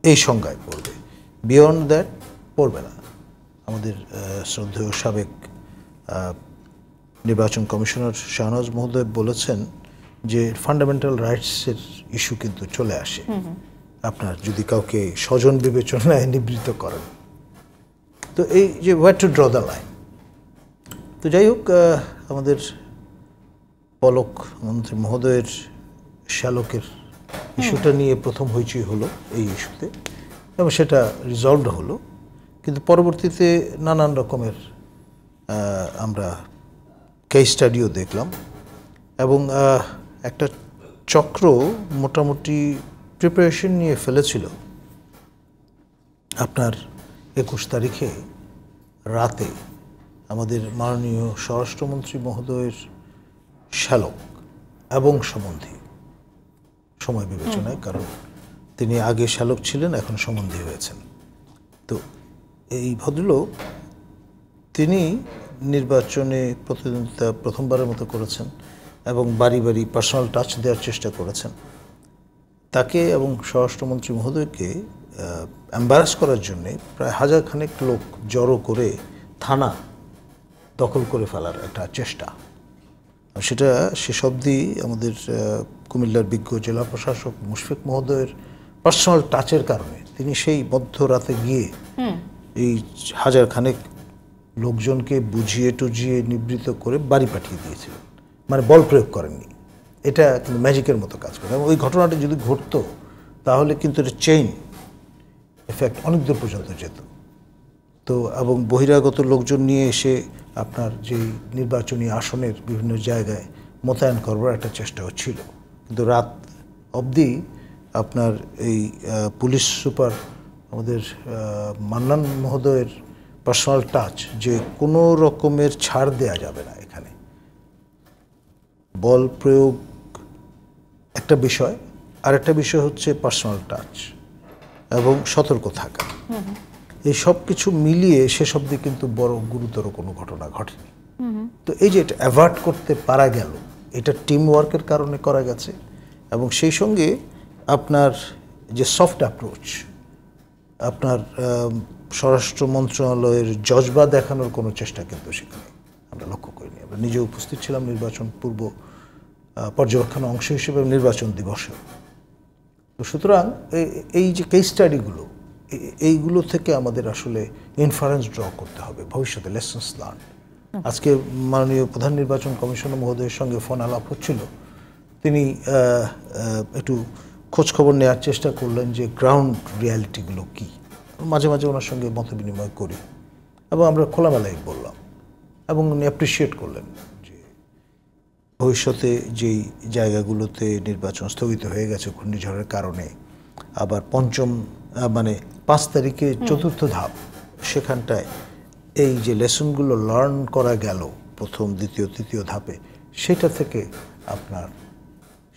S2: এই সংজ্ঞায় পড়বে, বিয়ন্ড দ্যাট পড়বে না। আমাদের শ্রদ্ধেয় সাবেক নির্বাচন কমিশনার শাহনওয়াজ মহোদয় বলেছেন যে ফান্ডামেন্টাল রাইটসের ইস্যু কিন্তু চলে আসে আপনার যদি কাউকে স্বজন বিবেচনায় নিবৃত্ত করেন। তো এই যে হোয়ার টু ড্র দ্য লাইন। তো যাই হোক, আমাদের পলক মন্ত্রী মহোদয়ের শ্যালকের ইস্যুটা নিয়ে প্রথম হইচই হলো এই ইস্যুতে, এবং সেটা রিজলভড হলো। কিন্তু পরবর্তীতে নানান রকমের আমরা কেস স্টাডিও দেখলাম এবং একটা চক্র মোটামুটি প্রিপারেশন নিয়ে ফেলেছিল আপনার 21 তারিখে রাতে আমাদের মাননীয় স্বরাষ্ট্রমন্ত্রী মহোদয়ের শ্যালক এবং সম্বন্ধী সময় বিবেচনায়, কারণ তিনি আগে শ্যালক ছিলেন, এখন সম্বন্ধী হয়েছেন। তো এই ভদ্রলোক তিনি নির্বাচনে প্রতিদ্বন্দ্বিতা প্রথমবারের মতো করেছেন এবং বাড়ি বাড়ি পার্সোনাল টাচ দেওয়ার চেষ্টা করেছেন। তাকে এবং স্বরাষ্ট্রমন্ত্রী মহোদয়কে এম্বারাস করার জন্যে প্রায় 1000 খানেক লোক জড়ো করে থানা দখল করে ফেলার একটা চেষ্টা। সেটা শেষ অবধি আমাদের কুমিল্লার বিজ্ঞ জেলা প্রশাসক মুশফিক মহোদয়ের পার্সোনাল টাচের কারণে তিনি সেই মধ্যরাতে গিয়ে এই 1000 খানেক লোকজনকে বুঝিয়ে টুজিয়ে নিবৃত্ত করে বাড়ি পাঠিয়ে দিয়েছিলেন, মানে বল প্রয়োগ করেননি। এটা কিন্তু ম্যাজিকের মতো কাজ করে এবং ওই ঘটনাটা যদি ঘটতো তাহলে কিন্তু এটা চেইন এফেক্ট অনেক দূর পর্যন্ত যেত। তো এবং বহিরাগত লোকজন নিয়ে এসে আপনার যেই নির্বাচনী আসনের বিভিন্ন জায়গায় মোতায়েন করবার একটা চেষ্টাও ছিল, কিন্তু রাত অবধি আপনার এই পুলিশ সুপার আমাদের মান্নান মহোদয়ের পার্সোনাল টাচ যে কোনো রকমের ছাড় দেয়া যাবে না, এখানে বল প্রয়োগ একটা বিষয়, আর একটা বিষয় হচ্ছে পার্সোনাল টাচ এবং সতর্ক থাকা। এই সব কিছু মিলিয়ে শেষ অবধি কিন্তু বড় গুরুতর কোনো ঘটনা ঘটেনি। তো এই যে এটা অ্যাভয়েড করতে পারা গেল, এটা টিম ওয়ার্কের কারণে করা গেছে এবং সেই সঙ্গে আপনার যে সফট অ্যাপ্রোচ, আপনার স্বরাষ্ট্র মন্ত্রণালয়ের জজবা দেখানোর কোনো চেষ্টা কিন্তু সেখানে আমরা লক্ষ্য করিনি। আমরা নিজে উপস্থিত ছিলাম নির্বাচন পূর্ব পর্যবেক্ষণ অংশ হিসেবে নির্বাচন দিবসে। তো সুতরাং এই যে কেস স্টাডিগুলো, এইগুলো থেকে আমাদের আসলে ইনফারেন্স ড্র করতে হবে ভবিষ্যতে, লেসন্স লার্ন। আজকে মাননীয় প্রধান নির্বাচন কমিশনার মহোদয়ের সঙ্গে ফোন আলাপ হচ্ছিল, তিনি একটু খোঁজখবর নেওয়ার চেষ্টা করলেন যে গ্রাউন্ড রিয়ালিটিগুলো কী। মাঝে মাঝে ওনার সঙ্গে মত বিনিময় করি এবং আমরা খোলামেলাই বললাম এবং উনি অ্যাপ্রিসিয়েট করলেন যে ভবিষ্যতে যেই জায়গাগুলোতে নির্বাচন স্থগিত হয়ে গেছে ঘূর্ণিঝড়ের কারণে, আবার 5 তারিখে 4র্থ ধাপ, সেখানটায় এই যে লেসনগুলো লার্ন করা গেল প্রথম, দ্বিতীয়, তৃতীয় ধাপে, সেটা থেকে আপনার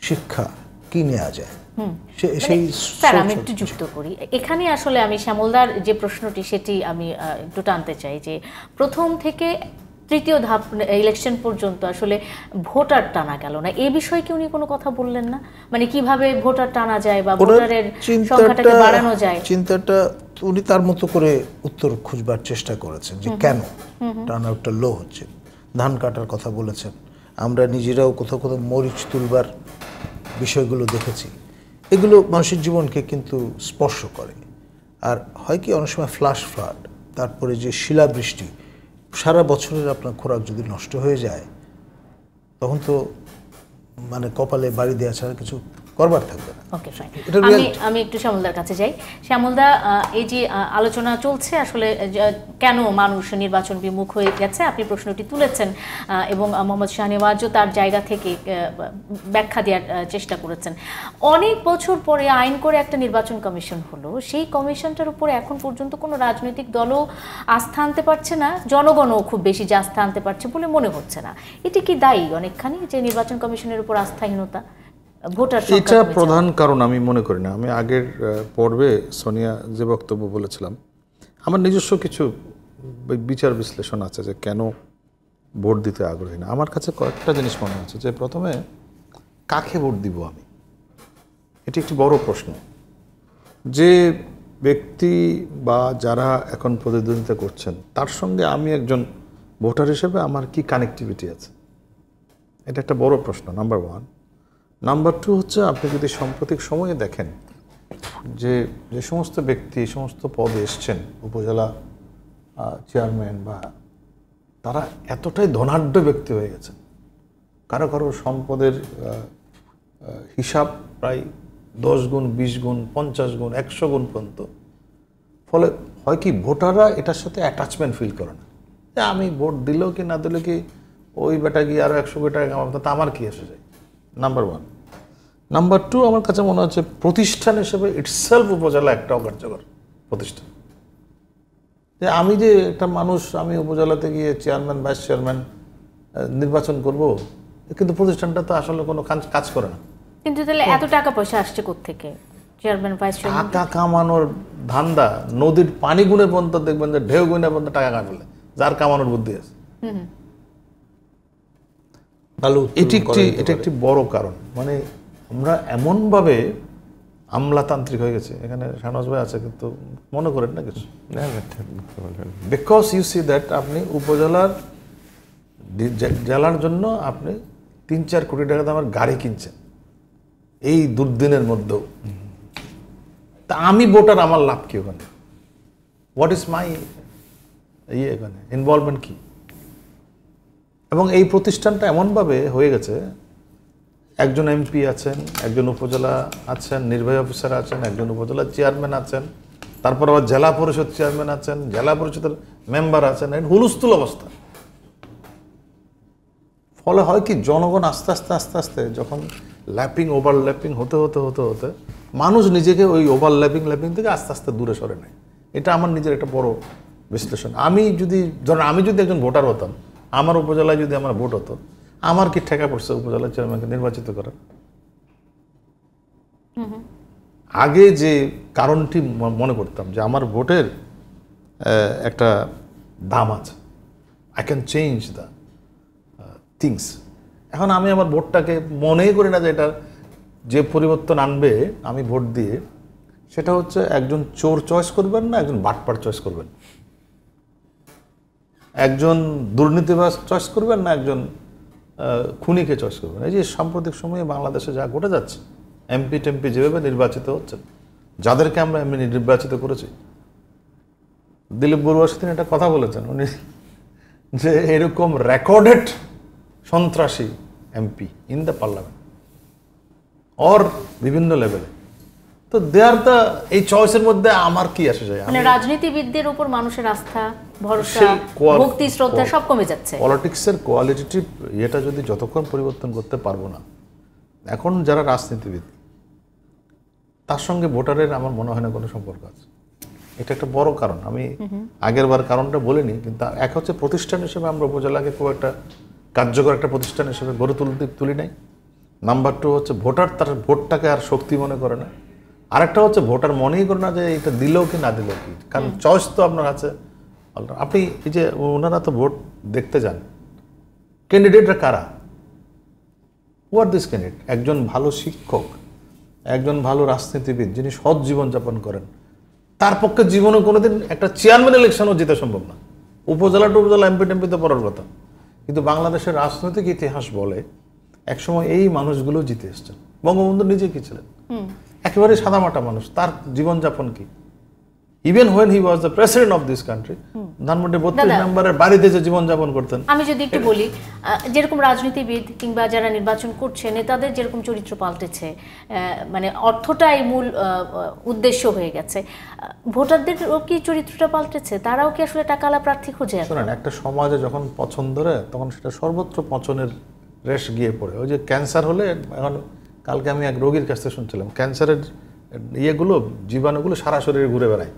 S2: শিক্ষা কি নেওয়া যায়।
S1: স্যার আমি একটু যুক্ত করি এখানে, আসলে আমি শ্যামলদার যে প্রশ্নটি সেটি আমি একটু টানতে চাই যে প্রথম থেকে তৃতীয় ধাপ ইলেকশন পর্যন্ত আসলে ভোটার টানা গেল না, এই বিষয়ে কি উনি কোনো কথা বললেন না? মানে কিভাবে ভোটার টানা যায় বা ভোটারের সংখ্যাটাকে বাড়ানো যায়,
S2: চিন্তাটা উনি তার মতো করে উত্তর খুঁজবার চেষ্টা করেছেন যে কেন টার্ন আউটটা লো হচ্ছে। ধান কাটার কথা বলেছেন, আমরা নিজেরাও কোথাও কোথাও মরিচ তুলবার বিষয়গুলো দেখেছি। এগুলো মানুষের জীবনকে কিন্তু স্পর্শ করে। আর হয় কি অনেক সময় ফ্লাশ ফ্লাড, তারপরে যে শিলাবৃষ্টি, সারা বছরের আপনার খোরাক যদি নষ্ট হয়ে যায় তখন তো মানে কপালে বাড়ি দেওয়া ছাড়া কিছু করবার থাকবে না।
S1: ওকে ফাইন, আমি একটু শ্যামলদার কাছে যাই। শ্যামলদা, এই যে আলোচনা চলছে আসলে কেন মানুষ নির্বাচন বিমুখ হয়ে গেছে, আপনি প্রশ্নটি তুলেছেন এবং মোহাম্মদ শাহনেওয়াজও তার জায়গা থেকে ব্যাখ্যা দেওয়ার চেষ্টা করেছেন। অনেক বছর পরে আইন করে একটা নির্বাচন কমিশন হলো, সেই কমিশনটার উপরে এখন পর্যন্ত কোনো রাজনৈতিক দলও আস্থা আনতে পারছে না, জনগণও খুব বেশি যে আস্থা আনতে পারছে বলে মনে হচ্ছে না। এটি কি দায়ী অনেকখানি যে নির্বাচন কমিশনের উপর আস্থাহীনতা?
S3: এটা প্রধান কারণ আমি মনে করি না। আমি আগের পর্বে সোনিয়া যে বক্তব্য বলেছিলাম, আমার নিজস্ব কিছু বিচার বিশ্লেষণ আছে যে কেন ভোট দিতে আগ্রহী না। আমার কাছে কয়েকটা জিনিস মনে হচ্ছে যে প্রথমে কাকে ভোট দিব আমি, এটি একটি বড় প্রশ্ন। যে ব্যক্তি বা যারা এখন প্রতিদ্বন্দ্বিতা করছেন তার সঙ্গে আমি একজন ভোটার হিসেবে আমার কি কানেক্টিভিটি আছে, এটা একটা বড় প্রশ্ন, নাম্বার 1। নাম্বার 2 হচ্ছে আপনি যদি সাম্প্রতিক সময়ে দেখেন যে যে সমস্ত ব্যক্তি সমস্ত পদে এসছেন, উপজেলা চেয়ারম্যান বা তারা এতটাই ধনাঢ্য ব্যক্তি হয়ে গেছেন, কারো কারো সম্পদের হিসাব প্রায় 10 গুণ, 20 গুণ, 50 গুণ, 100 গুণ পর্যন্ত। ফলে হয় কি ভোটাররা এটার সাথে অ্যাটাচমেন্ট ফিল করে না, যে আমি ভোট দিলেও কি না দিলেও কি ওই বেটা গিয়ে আরো 100 কোটি টাকা কামাবে, তা আমার কি এসে যায়? নাম্বার 1। নাম্বার 2, আমার কাছে মনে হচ্ছে প্রতিষ্ঠান হিসেবে ইটসেলফ উপজেলা একটা অকার্যকর প্রতিষ্ঠান। যে আমি যে একটা মানুষ, আমি উপজেলাতে গিয়ে চেয়ারম্যান ভাইস চেয়ারম্যান নির্বাচন করব, কিন্তু প্রতিষ্ঠানটা তো আসলে কোনো কাজ করে না।
S1: কিন্তু তাহলে এত টাকা পয়সা আসছে কোত্থেকে? চেয়ারম্যান ভাইস চেয়ারম্যান
S3: টাকা কামানোর ধান্দা, নদীর পানি গুণে পর্যন্ত দেখবেন যে ঢেউ গুণে পর্যন্ত টাকা কামালে, যার কামানোর বুদ্ধি আছে। এটা একটি বড় কারণ। মানে আমরা এমনভাবে আমলাতান্ত্রিক হয়ে গেছে, এখানে শাহনওয়াজ ভাই আছে কিন্তু মনে করেন না কিছু, বিকজ ইউ সি দ্যাট আপনি উপজেলার জেলার জন্য আপনি 3-4 কোটি টাকা দামের গাড়ি কিনছেন এই দুর্দিনের মধ্যেও। তা আমি ভোটার, আমার লাভ কি ওখানে? হোয়াট ইজ মাই এখানে ইনভলভমেন্ট কি? এবং এই প্রতিষ্ঠানটা এমনভাবে হয়ে গেছে, একজন এমপি আছেন, একজন উপজেলা আছেন, নির্বাহী অফিসার আছেন, একজন উপজেলা চেয়ারম্যান আছেন, তারপর আবার জেলা পরিষদ চেয়ারম্যান আছেন, জেলা পরিষদের মেম্বার আছেন, হুলস্থুল অবস্থা। ফলে হয় কি, জনগণ আস্তে আস্তে আস্তে আস্তে যখন ওভারল্যাপিং হতে হতে হতে হতে মানুষ নিজেকে ওই ওভারল্যাপিং থেকে আস্তে আস্তে দূরে সরে নেয়। এটা আমার নিজের একটা বড় বিশ্লেষণ। আমি যদি একজন ভোটার হতাম, আমার উপজেলায় যদি আমার ভোট হতো, আমার কি ঠেকা পড়ছে উপজেলা চেয়ারম্যানকে নির্বাচিত করার? আগে যে কারণটি মনে করতাম যে আমার ভোটের একটা দাম আছে, I can change the things. এখন আমি আমার ভোটটাকে মনেই করি না যে এটা যে পরিবর্তন আনবে আমি ভোট দিয়ে, সেটা হচ্ছে একজন চোর চয়েস করবেন না একজন বাটপার চয়েস করবেন, একজন দুর্নীতিবাজ চয়েস করবেন না একজন খুনিকে চয়েস করবেন। এই যে সাম্প্রতিক সময়ে বাংলাদেশে যা ঘটে যাচ্ছে, এমপি টেমপি যেভাবে নির্বাচিত হচ্ছেন, যাদেরকে আমরা এমনি নির্বাচিত করেছি, দিলীপ বড়ুয়া সেদিন একটা কথা বলেছেন উনি, যে এরকম রেকর্ডেড সন্ত্রাসী MP in the parliament or বিভিন্ন লেভেলে, তো দেয়ার দ্য এই চয়েসের মধ্যে আমার কি আসে যায়?
S1: মানে রাজনীতিবিদদের উপর মানুষের আস্থা, ভরসা, ভক্তি, শ্রদ্ধা সব কমে যাচ্ছে।
S3: পলিটিক্সের কোয়ালিটেটিভ এটা যদি যতক্ষণ পরিবর্তন করতে পারবো না, এখন যারা রাজনীতিবিদ তার সঙ্গে ভোটারের আমার মনে হয় না কোনো সম্পর্ক আছে। এটা একটা বড় কারণ। আমি আগের বার কারণটা বলিনি, কিন্তু এক হচ্ছে প্রতিষ্ঠান হিসেবে আমরা উপজেলাকে খুব একটা কার্যকর একটা প্রতিষ্ঠান হিসেবে গড়ে তুলি নাই। নাম্বার 2 হচ্ছে ভোটার তার ভোটটাকে আর শক্তি মনে করে না। আরেকটা হচ্ছে ভোটার মনেই করে না যে এটা দিলেও কি না দিলেও কি, কারণ চয়েস তো আপনার আছে। আপনি এই যে ওনারা তো ভোট দেখতে যান, ক্যান্ডিডেটরা কারা? What this candidate? একজন ভালো শিক্ষক, একজন ভালো রাজনীতিবিদ যিনি সৎ জীবনযাপন করেন, তার পক্ষে জীবনে কোনোদিন একটা চেয়ারম্যান ইলেকশনও জিতে সম্ভব না। উপজেলা এমপি টেমপিতে পড়ার কথা, কিন্তু বাংলাদেশের রাজনৈতিক ইতিহাস বলে একসময় এই মানুষগুলো জিতে এসছেন। বঙ্গবন্ধু নিজে কি ছিলেন? একেবারে সাদামাটা মানুষ, তার জীবনযাপন কি? Even when he was the president of this country, Dhanmondi 32 নম্বরের বাড়িতে যে জীবনযাপন করতেন।
S1: আমি যদি একটু বলি, যেরকম রাজনীতিবিদ কিংবা যারা নির্বাচন করছে, নেতাদের যেরকম চরিত্র পাল্টেছে, মানে অর্থটাই মূল উদ্দেশ্য হয়ে গেছে, ভোটারদের কি চরিত্রটা পাল্টেছে? তারাও কি আসলে টাকালা প্রার্থী খুঁজে?
S3: শোনেন, একটা সমাজে যখন পছন্দ রে তখন সেটা সর্বত্র পচনের রেশ গিয়ে পড়ে। ওই যে ক্যান্সার হলে, এখন কালকে আমি এক রোগীর কাছ থেকে শুনছিলাম, ক্যান্সারের ইয়েগুলো জীবাণুগুলো সারা শরীরে ঘুরে বেড়ায়।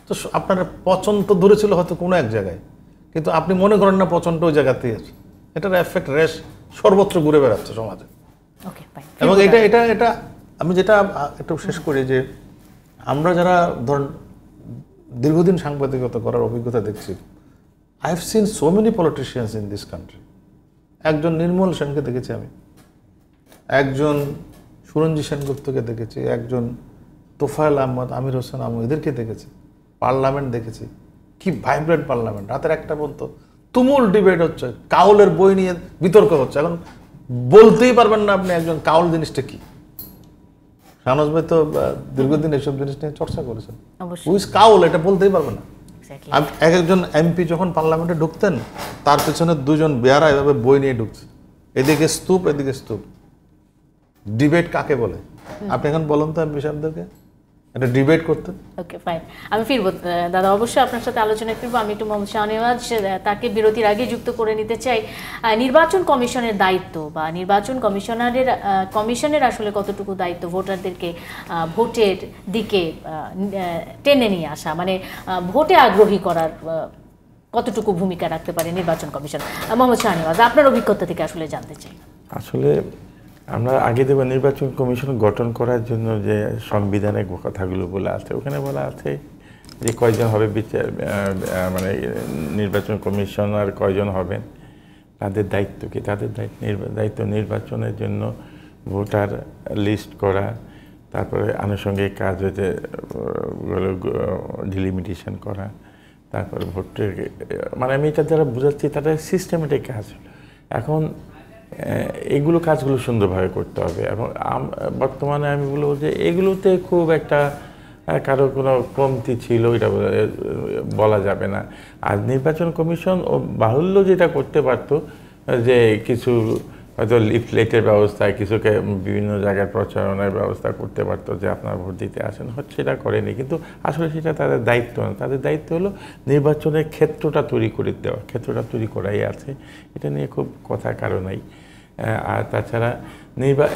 S3: তো আপনার পচন তো দূরে ছিল হয়তো কোনো এক জায়গায়, কিন্তু আপনি মনে করেন না পচনটা ওই জায়গাতেই আছে। এটার এফেক্ট রেশ সর্বত্র ঘুরে বেড়াচ্ছে সমাজে। এবং এটা আমি যেটা একটু শেষ করি, যে আমরা যারা ধরেন দীর্ঘদিন সাংবাদিকতা করার অভিজ্ঞতা দেখছি, I have seen so many politicians in this country. একজন নির্মল সেনকে দেখেছি আমি, একজন সুরঞ্জি সেনগুপ্তকে দেখেছি, একজন তোফায়েল আহমদ, আমির হোসেন আমু, এদেরকে দেখেছি। পার্লামেন্ট দেখেছি, কি ভাইব্রেন্ট পার্লামেন্ট। রাতের একটা পর্যন্ত তুমুল ডিবেট হচ্ছে, কাউলের বই নিয়ে বিতর্ক হচ্ছে। এখন বলতেই পারবেন না আপনি একজন কাউল জিনিসটা কি। শাহনওয়াজ ভাই তো দীর্ঘদিন এসব জিনিস নিয়ে চর্চা করেছেন। উইস কাউল এটা বলতেই পারবেন না। একজন এমপি যখন পার্লামেন্টে ঢুকতেন, তার পেছনে 2 জন বেয়ারা এভাবে বই নিয়ে ঢুকছে, এদিকে স্তূপ এদিকে স্তূপ। ডিবেট কাকে বলে আপনি এখন বলুন তো এমপি সাহেবদেরকে? একটা ডিবেট করতেন।
S1: ওকে ফাইন, আমি ফিরবো দাদা, অবশ্যই আপনার সাথে আলোচনায় ফিরবো। আমি একটু মোহাম্মদ শাহনেওয়াজ তাকে বিরতির আগে যুক্ত করে নিতে চাই। নির্বাচন কমিশনের দায়িত্ব বা নির্বাচন কমিশনের আসলে কতটুকু দায়িত্ব ভোটারদেরকে ভোটের দিকে টেনে নিয়ে আসা, মানে ভোটে আগ্রহী করার কতটুকু ভূমিকা রাখতে পারে নির্বাচন কমিশন? মোহাম্মদ শাহনেওয়াজ, আপনার অভিজ্ঞতা থেকে আসলে জানতে চাই।
S4: আসলে আমরা আগে দেব নির্বাচন কমিশন গঠন করার জন্য যে সংবিধানে কথাগুলো বলা আছে, ওখানে বলা আছে যে কয়জন হবে মানে নির্বাচন কমিশনার কয়জন হবেন, তাদের দায়িত্ব কি, তাদের দায়িত্ব নির্বাচনের জন্য ভোটার লিস্ট করা, তারপরে আনুষঙ্গিক কাজ হচ্ছে ডিলিমিটেশন করা, তারপরে ভোটের মানে আমি এটা যারা বুঝাচ্ছি তাদের সিস্টেমেটিক কাজ। এখন এগুলো কাজগুলো সুন্দরভাবে করতে হবে এবং বর্তমানে আমি বলবো যে এগুলোতে খুব একটা কারো কোনো কমতি ছিল এটা বলা যাবে না। আর নির্বাচন কমিশন ও বাহুল্য যেটা করতে পারতো যে কিছু হয়তো লিফলেটের ব্যবস্থা, কিছুকে বিভিন্ন জায়গায় প্রচারণার ব্যবস্থা করতে পারতো যে আপনারা ভোট দিতে আসেন, সেটা করেনি। কিন্তু আসলে সেটা তাদের দায়িত্ব না, তাদের দায়িত্ব হলো নির্বাচনের ক্ষেত্রটা তৈরি করে দেওয়া, ক্ষেত্রটা তৈরি করাই আছে, এটা নিয়ে খুব কথা কারো নাই। আর তাছাড়া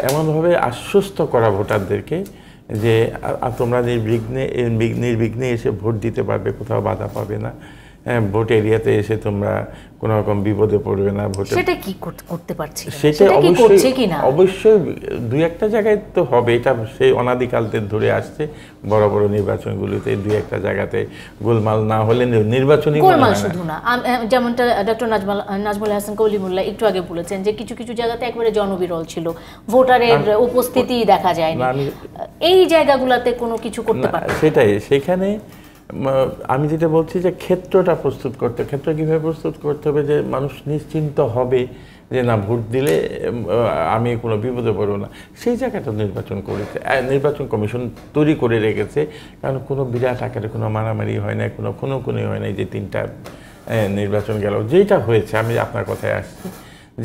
S4: এমনভাবে আশ্বস্ত করা ভোটারদেরকে যে তোমরা নির্বিঘ্নে এসে ভোট দিতে পারবে, কোথাও বাধা পাবে না, ভোট এরিয়াতে এসে তোমরা কোনো রকম বিপদে পড়বে না। ভোটে
S1: সেটা কি করতে পারছি,
S4: সেটা অবশ্যই দুই একটা জায়গায় তো হবে, এটা সেই অনাদিকাল ধরে আসছে। বড় বড় নির্বাচনগুলিতে দুই একটা জায়গাতে গোলমাল না হলে নির্বাচনই
S1: গোলমাল শুধু না, যেমনটা ডক্টর নাজমুল হাসান কলিমুল্লাহ একটু আগে বলেছেন যে কিছু কিছু জায়গাতে একবারে জনবিরল ছিল, ভোটারের উপস্থিতি দেখা যায়নি, এই জায়গাগুলোতে কোনো কিছু করতে পারে
S4: সেটাই। সেখানে আমি যেটা বলছি যে ক্ষেত্রটা প্রস্তুত করতে, ক্ষেত্র কীভাবে প্রস্তুত করতে হবে যে মানুষ নিশ্চিন্ত হবে যে না ভোট দিলে আমি কোনো বিপদে পড়ব না, সেই জায়গাটা নির্বাচন করেছে, নির্বাচন কমিশন তৈরি করে রেখেছে। কারণ কোনো বিরাট আকারে কোনো মারামারি হয় না, কোনো খুনোখুনি হয় না। যে তিনটা নির্বাচন গেল, যেটা হয়েছে, আমি আপনার কথায় আসছি,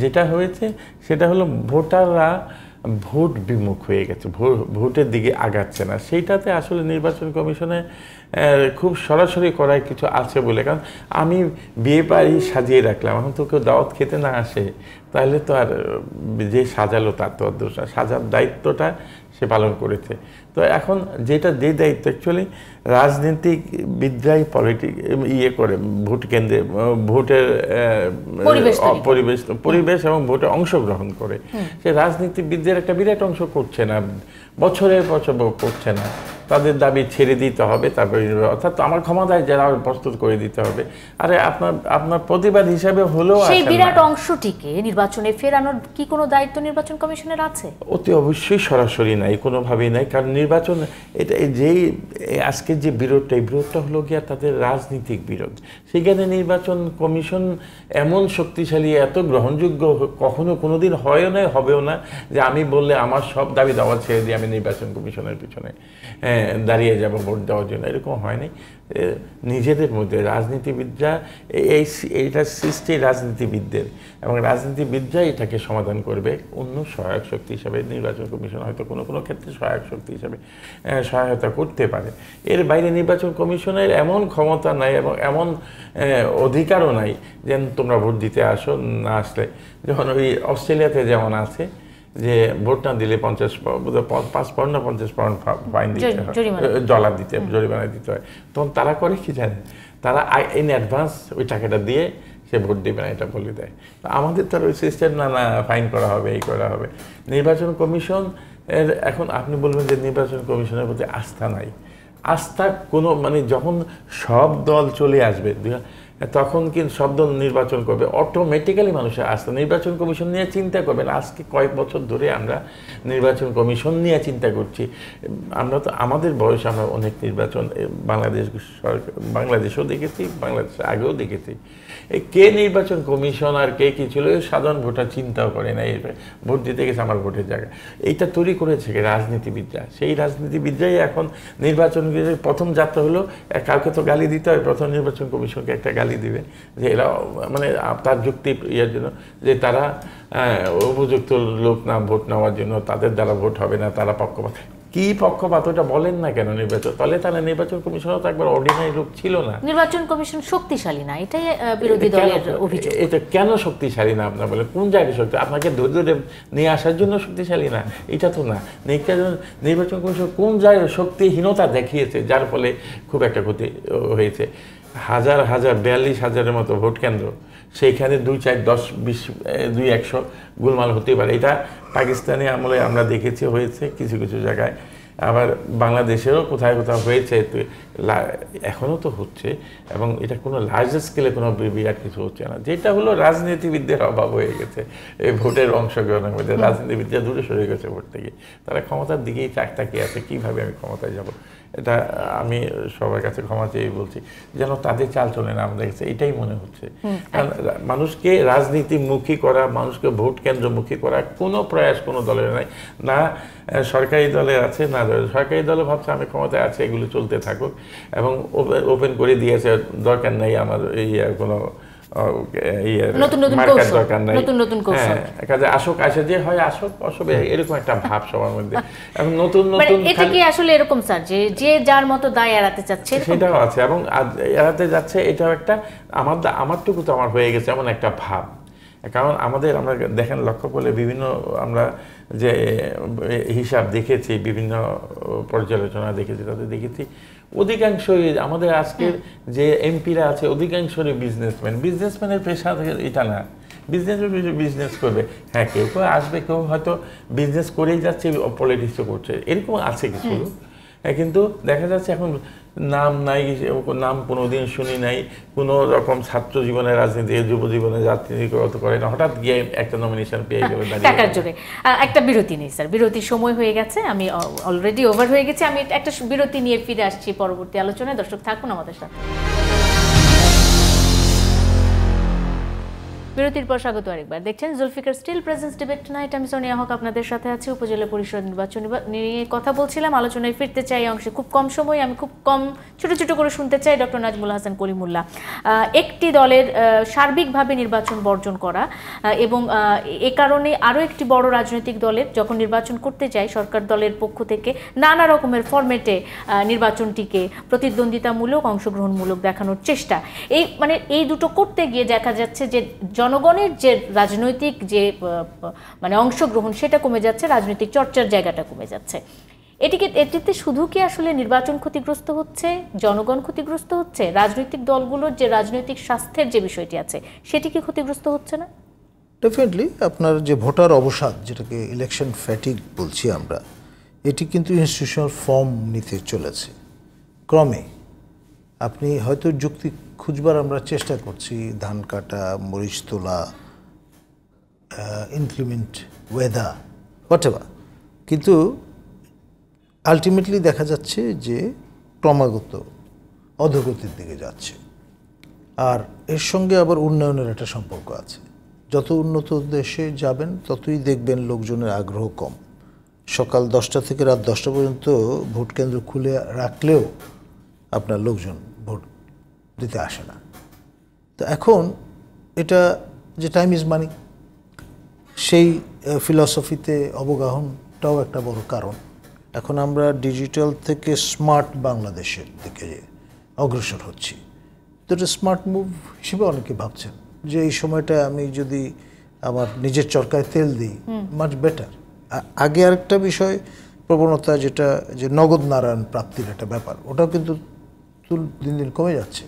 S4: যেটা হয়েছে সেটা হলো ভোটাররা ভোট বিমুখ হয়ে গেছে, ভোটের দিকে আগাচ্ছে না। সেইটাতে আসলে নির্বাচন কমিশনে খুব সরাসরি করার কিছু আছে বলে, কারণ আমি বিয়ে বাড়ি সাজিয়ে রাখলাম, এখন তো কেউ দাওয়াত খেতে না আসে, তাহলে তো আর যে সাজালো তার তো দোষ না, সাজার দায়িত্বটা সে পালন করেছে। তো এখন যেটা যে দায়িত্ব অ্যাকচুয়ালি রাজনীতিবিদরাই করে ভোট কেন্দ্রে ভোটের পরিবেশ এবং ভোটে অংশগ্রহণ করে, সে রাজনীতিবিদদের একটা বিরাট অংশ করছে না, বছরের বছর করছে না। তাদের দাবি ছেড়ে দিতে হবে, তারপরে অর্থাৎ আমার ক্ষমতায় যারা প্রস্তুত করে দিতে হবে। আরে আপনার প্রতিবাদ হিসাবে হলেও
S1: সেই বিরাট অংশটিকে নির্বাচনে ফেরানোর কি কোনো দায়িত্ব নির্বাচন কমিশনের আছে?
S4: অতি অবশ্যই সরাসরি নাই, কোনোভাবেই নাই। কারণ নির্বাচন এটা যেই আজকের যে বিরোধটা, এই বিরোধটা হলো গিয়া তাদের রাজনীতিক বিরোধ। সেখানে নির্বাচন কমিশন এমন শক্তিশালী, এত গ্রহণযোগ্য কখনো কোনোদিন হয়ও না, হবেও না যে আমি বললে আমার সব দাবি দাওয়া ছেড়ে দিয়ে আমি নির্বাচন কমিশনের পিছনে দাঁড়িয়ে যাব ভোট দেওয়ার জন্য, এরকম হয়নি। নিজেদের মধ্যে রাজনীতিবিদরা এইটা সৃষ্টি রাজনীতিবিদদের, এবং রাজনীতিবিদরা এটাকে সমাধান করবে। অন্য সহায়ক শক্তি হিসাবে নির্বাচন কমিশন হয়তো কোনো কোনো ক্ষেত্রে সহায়ক শক্তি হিসাবে সহায়তা করতে পারে। এর বাইরে নির্বাচন কমিশনের এমন ক্ষমতা নাই এবং এমন অধিকারও নাই যে তোমরা ভোট দিতে আসো, না আসলে যখন ওই অস্ট্রেলিয়াতে যেমন আছে যে ভোট না দিলে 5 পাউন্ড না 50 পাউন্ড ফাইন দিতে হয়, ডলার দিতে, জরিমানা দিতে হয়, তখন তারা করে কি জানেন, তারা ইন অ্যাডভান্স ওই টাকাটা দিয়ে সে ভোট দেবে না, এটা বলে দেয়। আমাদের তার ওই সিস্টেম না, ফাইন করা হবে, এই করা হবে। নির্বাচন কমিশন এর এখন আপনি বলবেন যে নির্বাচন কমিশনের প্রতি আস্থা নাই। আস্থা কোনো মানে যখন সব দল চলে আসবে তখন কিন্তু সব দল নির্বাচন করবে, অটোমেটিক্যালি মানুষের আস্থা নির্বাচন কমিশন নিয়ে চিন্তা করবেন। আজকে কয়েক বছর ধরে আমরা নির্বাচন নিয়ে চিন্তা করছি। আমরা তো আমাদের বয়সে আমরা অনেক নির্বাচন বাংলাদেশেও দেখেছি, বাংলাদেশে আগেও দেখেছি। কে নির্বাচন কমিশন আর কে কী ছিল সাধারণ ভোটার চিন্তাও করে না, ভোট দিতে গেছে আমার ভোটের জায়গা। এইটা তৈরি করেছে রাজনীতিবিদরা। সেই রাজনীতিবিদরাই এখন নির্বাচন প্রথম যাত্রা হলো কাউকে তো গালি দিতে হয়, প্রথম নির্বাচন কমিশনকে একটা গালি দিবে যে এরা মানে তার যুক্তি ইয়ের জন্য যে তারা উপযুক্ত লোক না ভোট নেওয়ার জন্য, তাদের দ্বারা ভোট হবে না, তারা পক্ষপাত কি পক্ষপাত ওটা বলেন না কেন নির্বাচন, তাহলে তাহলে নির্বাচন কমিশনও তো একবার অর্ডিনারি রূপ ছিল না।
S1: নির্বাচন কমিশন শক্তিশালী না, এটাই বিরোধী দলের অভিযোগ।
S4: এটা কেন শক্তিশালী না আপনার বলে, কোন জায়গায় শক্তি? আপনাকে ধরে ধরে নিয়ে আসার জন্য শক্তিশালী না, এটা তো না। নির্বাচন কমিশন কোন জায়গায় শক্তিহীনতা দেখিয়েছে যার ফলে খুব একটা ক্ষতি হয়েছে। হাজার হাজার 42,000-এর মতো ভোট কেন্দ্র, সেইখানে 2, 4, 10, 20, 200 গোলমাল হতে পারে। এটা পাকিস্তানি আমলে আমরা দেখেছি হয়েছে কিছু কিছু জায়গায়, আবার বাংলাদেশেরও কোথায় কোথাও হয়েছে, এখনও তো হচ্ছে। এবং এটা কোনো লার্জ স্কেলে কোনো বিরাট কিছু হচ্ছে না, যেটা হলো রাজনীতিবিদদের অভাব হয়ে গেছে এই ভোটের অংশগ্রহণের মধ্যে। রাজনীতিবিদরা দূরে সরে গেছে ভোট থেকে, তারা ক্ষমতার দিকেই তাকিয়ে আছে, কীভাবে আমি ক্ষমতায় যাব। এটা আমি সবার কাছে ক্ষমা চেয়ে বলছি, যেন তাদের চাল চলে না আমাদের কাছে, এটাই মনে হচ্ছে। কারণ মানুষকে রাজনীতিমুখী করা, মানুষকে ভোট কেন্দ্রমুখী করা কোনো প্রয়াস কোনো দলের নাই, না সরকারি দলের আছে, না সরকারি দলে ভাবছে আমি ক্ষমতায় আছে, এগুলো চলতে থাকুক এবং ওপেন করে দিয়েছে, দরকার নেই আমার এই কোনো দরকার নাই, কাজে আসুক, আসে যে হয় আসুক, অসুবিধা এরকম একটা ভাব সবার মধ্যে। এবং নতুন নতুন
S1: এটা কি আসলে এরকম স্যার যে যার মতো দায় এড়াতে চাচ্ছে,
S4: সেটাও আছে এবং এড়াতে যাচ্ছে, এটাও একটা আমারটুকু তো আমার হয়ে গেছে এমন একটা ভাব। কারণ আমরা দেখেন, লক্ষ্য করলে বিভিন্ন আমরা যে হিসাব দেখেছি, বিভিন্ন পর্যালোচনা দেখেছি, তাতে দেখেছি অধিকাংশই আমাদের আজকের যে এমপিরা আছে অধিকাংশই বিজনেসম্যানের পেশা এটা না, বিজনেস করবে। হ্যাঁ, কেউ কেউ আসবে, কেউ হয়তো বিজনেস করেই যাচ্ছে, পলিটিক্সও করছে, এরকম আছে কিছু। কিন্তু দেখা যাচ্ছে এখন নাম নাই, নাম কোনোদিন শুনি নাই, কোনো রকম ছাত্র জীবনে রাজনীতি, যুব জীবনে রাজনীতি করে না, হঠাৎ গিয়ে একটা নমিনেশন পেয়ে গেলে
S1: টাকার জোরে। একটা বিরতি নেই স্যার, বিরতির সময় হয়ে গেছে, আমি অলরেডি ওভার হয়ে গেছে। আমি একটা বিরতি নিয়ে ফিরে আসছি পরবর্তী আলোচনায়। দর্শক থাকুন আমাদের সাথে। বিরতির পর স্বাগত আরেকবার। দেখছেন Zulfikar Steel presents debate night. আমি সোনিয়া হক আপনাদের সাথে আছি। উপজেলা পরিষদ নির্বাচন নিয়ে কথা বলছিলাম, আলোচনায় ফিরতে চাই। অংশে খুব কম সময়, আমি খুব কম ছোট ছোট করে শুনতে চাই ডক্টর নাজমুল হাসান কলিমুল্লাহ। একটি দলের সার্বিকভাবে নির্বাচন বর্জন করা এবং এ কারণে আরও একটি বড় রাজনৈতিক দলের যখন নির্বাচন করতে যায় সরকার দলের পক্ষ থেকে নানা রকমের ফরম্যাটে নির্বাচনটিকে প্রতিদ্বন্দ্বিতামূলক, অংশগ্রহণমূলক দেখানোর চেষ্টা, এই দুটো করতে গিয়ে দেখা যাচ্ছে যে জনগণের যে রাজনৈতিক যে অংশগ্রহণ সেটা কমে যাচ্ছে, রাজনৈতিক চর্চার জায়গাটা কমে যাচ্ছে। এটিতে শুধু কি আসলে নির্বাচন ক্ষতিগ্রস্ত হচ্ছে, জনগণ ক্ষতিগ্রস্ত হচ্ছে, রাজনৈতিক দলগুলোর যে রাজনৈতিক স্বাস্থ্যের যে বিষয়টি আছে সেটি কি ক্ষতিগ্রস্ত হচ্ছে না?
S2: ডেফিনেটলি আপনার যে ভোটার অবসাদ, যেটাকে ইলেকশন ফ্যাটিগ বলছি আমরা, এটি কিন্তু ইনস্টিটিউশনাল ফর্ম নিতে চলেছে ক্রমে। আপনি হয়তো যুক্তি খুঁজবার আমরা চেষ্টা করছি, ধান কাটা, মরিচ তোলা, ইনক্রিমেন্ট, ওয়েদার, হোয়াটএভার, কিন্তু আলটিমেটলি দেখা যাচ্ছে যে ক্রমাগত অধোগতির দিকে যাচ্ছে। আর এর সঙ্গে আবার উন্নয়নের একটা সম্পর্ক আছে। যত উন্নত দেশে যাবেন ততই দেখবেন লোকজনের আগ্রহ কম। সকাল 10টা থেকে রাত 10টা পর্যন্ত ভোট কেন্দ্র খুলে রাখলেও আপনার লোকজন ভোট দিতে আসে না। তো এখন এটা যে টাইম ইজ মানি, সেই ফিলসফিতে অবগাহনটাও একটা বড় কারণ। এখন আমরা ডিজিটাল থেকে স্মার্ট বাংলাদেশের দিকে অগ্রসর হচ্ছি। তো এটা স্মার্ট মুভ হিসেবে অনেকে ভাবছেন যে এই সময়টা আমি যদি আমার নিজের চরকায় তেল দিই, মাচ বেটার। আগে আরেকটা বিষয় প্রবণতা, যেটা যে নগদ নারায়ণ প্রাপ্তির একটা ব্যাপার, ওটাও কিন্তু দিন দিন কমে যাচ্ছে।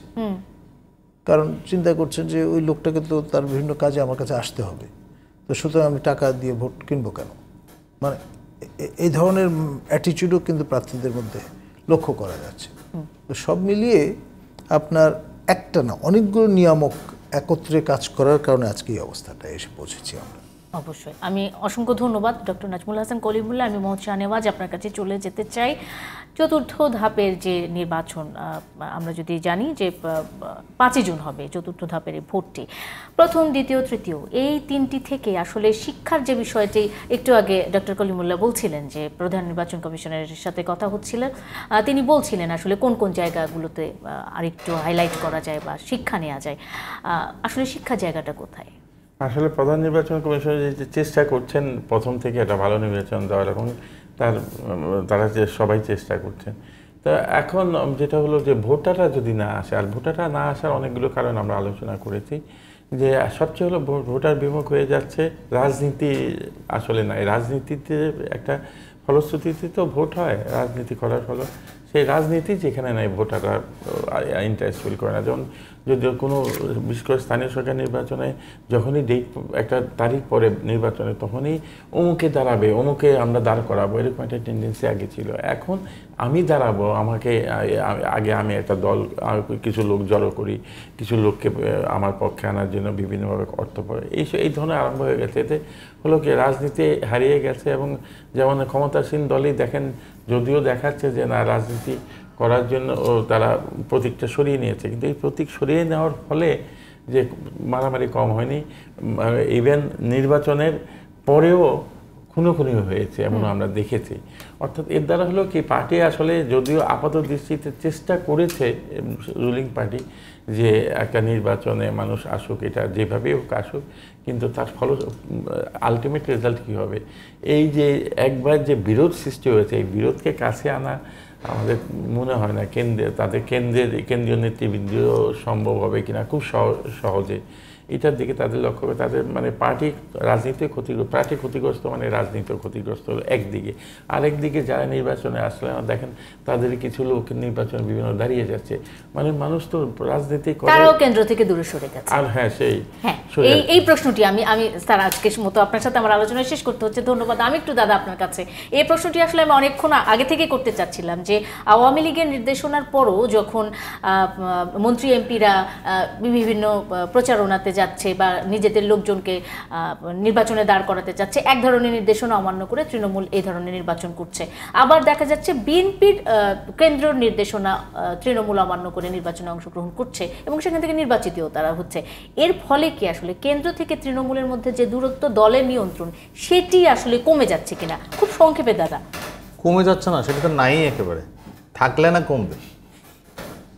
S2: কারণ চিন্তা করছেন যে ওই লোকটাকে তো তার বিভিন্ন কাজে আমার কাছে আসতে হবে, তো সুতরাং আমি টাকা দিয়ে ভোট কিনবো কেন, এই ধরনের অ্যাটিটিউডও কিন্তু প্রার্থীদের মধ্যে লক্ষ্য করা যাচ্ছে। তো সব মিলিয়ে আপনার একটা না, অনেকগুলো নিয়ামক একত্রে কাজ করার কারণে আজকে এই অবস্থাটা এসে পৌঁছেছি আমরা।
S1: অবশ্যই। আমি অসংখ্য ধন্যবাদ ডক্টর নাজমুল হাসান কলিমুল্লাহ। আমি মোহাম্মদ শাহনেওয়াজ আপনার কাছে চলে যেতে চাই। চতুর্থ ধাপের যে নির্বাচন, আমরা যদি জানি যে 5ই জুন হবে চতুর্থ ধাপের ভোটটি, প্রথম, দ্বিতীয়, তৃতীয়, এই তিনটি থেকে আসলে শিক্ষার যে বিষয়টি একটু আগে ডক্টর কলিমুল্লাহ বলছিলেন যে প্রধান নির্বাচন কমিশনের সাথে কথা হচ্ছিলেন, তিনি বলছিলেন আসলে কোন কোন জায়গাগুলোতে আরেকটু হাইলাইট করা যায় বা শিক্ষা নেওয়া যায়। আসলে শিক্ষার জায়গাটা কোথায়?
S4: আসলে প্রধান নির্বাচন কমিশন যে চেষ্টা করছেন প্রথম থেকে একটা ভালো নির্বাচন দেওয়ার এবং তারা সবাই চেষ্টা করছেন। তা এখন যেটা হলো যে ভোটাররা যদি না আসে, আর ভোটাররা না আসার অনেকগুলো কারণ আমরা আলোচনা করেছি, যে সবচেয়ে হলো ভোটার বিমুখ হয়ে যাচ্ছে, রাজনীতি আসলে নাই। রাজনীতিতে একটা ফলশ্রুতিতে তো ভোট হয়, রাজনীতি করার ফলে সেই রাজনীতি যেখানে নাই ভোটাররা ইন্টারেস্ট ফিল করে না। যেমন যদিও কোনো বিশেষ করে স্থানীয় সরকার নির্বাচনে যখনই একটা তারিখ পরে নির্বাচনে তখনই অমুকে দাঁড়াবে, অমুকে আমরা দাঁড় করাবো, এরকম একটা টেন্ডেন্সি আগে ছিল। এখন আমি দাঁড়াবো, আমাকে আগে আমি একটা দল, কিছু লোক জড়ো করি, কিছু লোককে আমার পক্ষে আনার জন্য বিভিন্নভাবে অর্থ পড়ে, এই ধরনের আরম্ভ হয়ে গেছে। এতে হলো কি রাজনীতি হারিয়ে গেছে। এবং যেমন ক্ষমতাসীন দলই দেখেন, যদিও দেখাচ্ছে যে না রাজনীতি করার জন্য তারা প্রতীকটা সরিয়ে নিয়েছে, কিন্তু এই প্রতীক সরিয়ে নেওয়ার ফলে যে মারামারি কম হয়নি, ইভেন নির্বাচনের পরেও খুনোখুনি হয়েছে এমন আমরা দেখেছি। অর্থাৎ এর দ্বারা হলো কি পার্টি আসলে যদিও আপাত দৃষ্টিতে চেষ্টা করেছে, রুলিং পার্টি, যে একটা নির্বাচনে মানুষ আসুক, এটা যেভাবেই হোক আসুক, কিন্তু তার ফল আলটিমেট রেজাল্ট কী হবে? এই যে একবার যে বিরোধ সৃষ্টি হয়েছে, এই বিরোধকে কাছে আনা আমাদের মনে হয় না তাদের কেন্দ্রীয় নেতৃবৃন্দ সম্ভব হবে কিনা খুব সহজে। এটার দিকে তাদের লক্ষ্য করে, তাদের মানে পার্টি ক্ষতিগ্রস্ত মানে রাজনীতিও ক্ষতিগ্রস্ত হলো একদিকে। আরেকদিকে যারা নির্বাচনে আসলে দেখেন তাদের কিছু লোক নির্বাচনে বিভিন্ন দাঁড়িয়ে যাচ্ছে, মানে মানুষ তো রাজনীতি করে,
S1: তারাও কেন্দ্র থেকে দূরে সরে গেছে।
S4: আর হ্যাঁ সেই
S1: এই প্রশ্নটি আমি স্যার আজকের মতো আপনার সাথে আমার আলোচনা শেষ করতে হচ্ছে, ধন্যবাদ। আমি একটু দাদা আপনার কাছে এই প্রশ্নটি আসলে আমি অনেকক্ষণ আগে থেকে করতে চাচ্ছিলাম, যে আওয়ামী লীগের নির্দেশনার পরও যখন মন্ত্রী এমপিরা বিভিন্ন প্রচারণাতে যাচ্ছে বা নিজেদের লোকজনকে নির্বাচনে দাঁড় করাতে যাচ্ছে, এক ধরনের নির্দেশনা অমান্য করে তৃণমূল এই ধরনের নির্বাচন করছে। আবার দেখা যাচ্ছে বিএনপির কেন্দ্রীয় নির্দেশনা তৃণমূল অমান্য করে নির্বাচনে অংশগ্রহণ করছে এবং সেখান থেকে নির্বাচিতও তারা হচ্ছে। এর ফলে কি আসলে কেন্দ্র থেকে তৃণমূলের মধ্যে যে দূরত্ব, দলের নিয়ন্ত্রণ, সেটি আসলে কমে যাচ্ছে কিনা? খুব সংক্ষেপে দাদা।
S3: কমে যাচ্ছে না, সেটা তো নাই, একেবারে থাকলে না কমবে।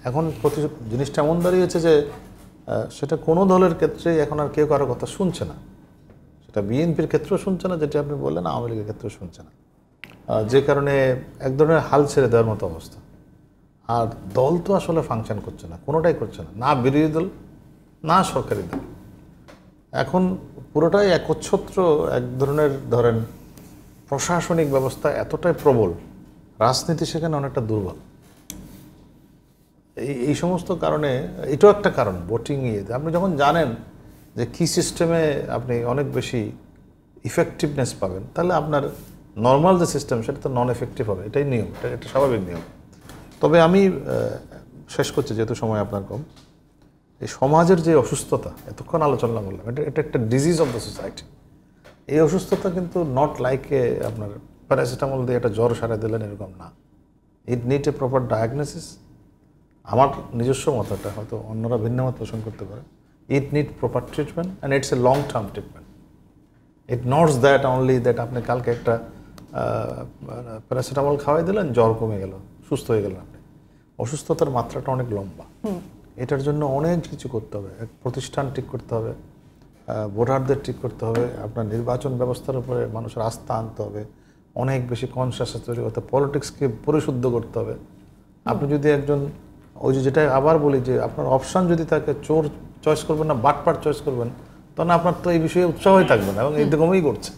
S3: এখন জিনিসটা এমন দাঁড়িয়েছে যে সেটা কোনো দলের ক্ষেত্রে এখন আর কেউ কারো কথা শুনছে না। সেটা বিএনপির ক্ষেত্রেও শুনছে না, যেটা আপনি বললেন, আওয়ামী লীগের ক্ষেত্রেও শুনছে না, যে কারণে এক ধরনের হাল ছেড়ে দেওয়ার মতো অবস্থা। আর দল তো আসলে ফাংশন করছে না, কোনোটাই করছে না, না বিরোধী দল না সরকারি দল। এখন পুরোটাই একচ্ছত্র এক ধরনের, ধরেন প্রশাসনিক ব্যবস্থা এতটাই প্রবল, রাজনীতি সেখানে অনেকটা দুর্বল। এই সমস্ত কারণে এটাও একটা কারণ ভোটিং ইয়েতে। আপনি যখন জানেন যে কি সিস্টেমে আপনি অনেক বেশি ইফেক্টিভনেস পাবেন, তাহলে আপনার নর্মাল যে সিস্টেম সেটা তো নন এফেক্টিভ হবে, এটাই নিয়ম, এটা স্বাভাবিক নিয়ম। তবে আমি শেষ করছি, যেহেতু সময় আপনার কম, এই সমাজের যে অসুস্থতা এতক্ষণ আলোচনা করলাম, এটা একটা ডিজিজ অফ দ্য সোসাইটি। এই অসুস্থতা কিন্তু নট লাইকে আপনার প্যারাসিটামল দিয়ে একটা জ্বর সারাই দিলেন এরকম না। ইট নিড এ প্রপার ডায়াগনোসিস। আমার নিজস্ব মত, এটা হয়তো অন্যরা ভিন্ন মত পোষণ করতে পারে। It need proper treatment and it's a long term treatment. It nots that only that আপনি কালকে একটা প্যারাসিটামল খাওয়াই দিলেন, জ্বর কমে গেল, সুস্থ হয়ে গেলেন আপনি। অসুস্থতার মাত্রাটা অনেক লম্বা। এটার জন্য অনেক কিছু করতে হবে। এক প্রতিষ্ঠান ঠিক করতে হবে, ভোটারদের ঠিক করতে হবে, আপনার নির্বাচন ব্যবস্থার উপরে মানুষের আস্থা আনতে হবে, অনেক বেশি কনসিয়াস তৈরি করতে হবে, পলিটিক্সকে পরিশুদ্ধ করতে হবে। আপনি যদি একজন, ওই যেটা আবার বলি, যে আপনার অপশান যদি তাকে চোর চয়েস করবেন না বাটপাট চয়েস করবেন, তখন আপনার তো এই বিষয়ে উৎসাহই থাকবে না, এবং এইরকমই করছে।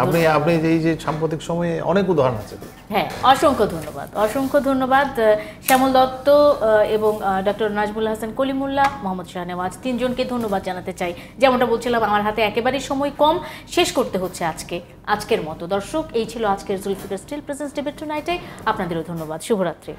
S3: আপনি এই যে সাম্প্রতিক সময়ে অনেক উদাহরণ আছে।
S1: হ্যাঁ, অসংখ্য ধন্যবাদ শ্যামল দত্ত এবং ডক্টর নাজমুল হাসান কলিমুল্লাহ, মোহাম্মদ শাহনেওয়াজ, তিনজনকে ধন্যবাদ জানাতে চাই। যেমনটা বলছিলাম, আমার হাতে একেবারেই সময় কম, শেষ করতে হচ্ছে আজকের মতো। দর্শক, এই ছিল আজকের জুলফিকার স্টিল প্রেজেন্টস ডিবেট টুনাইটে। আপনাদেরও ধন্যবাদ। শুভরাত্রি।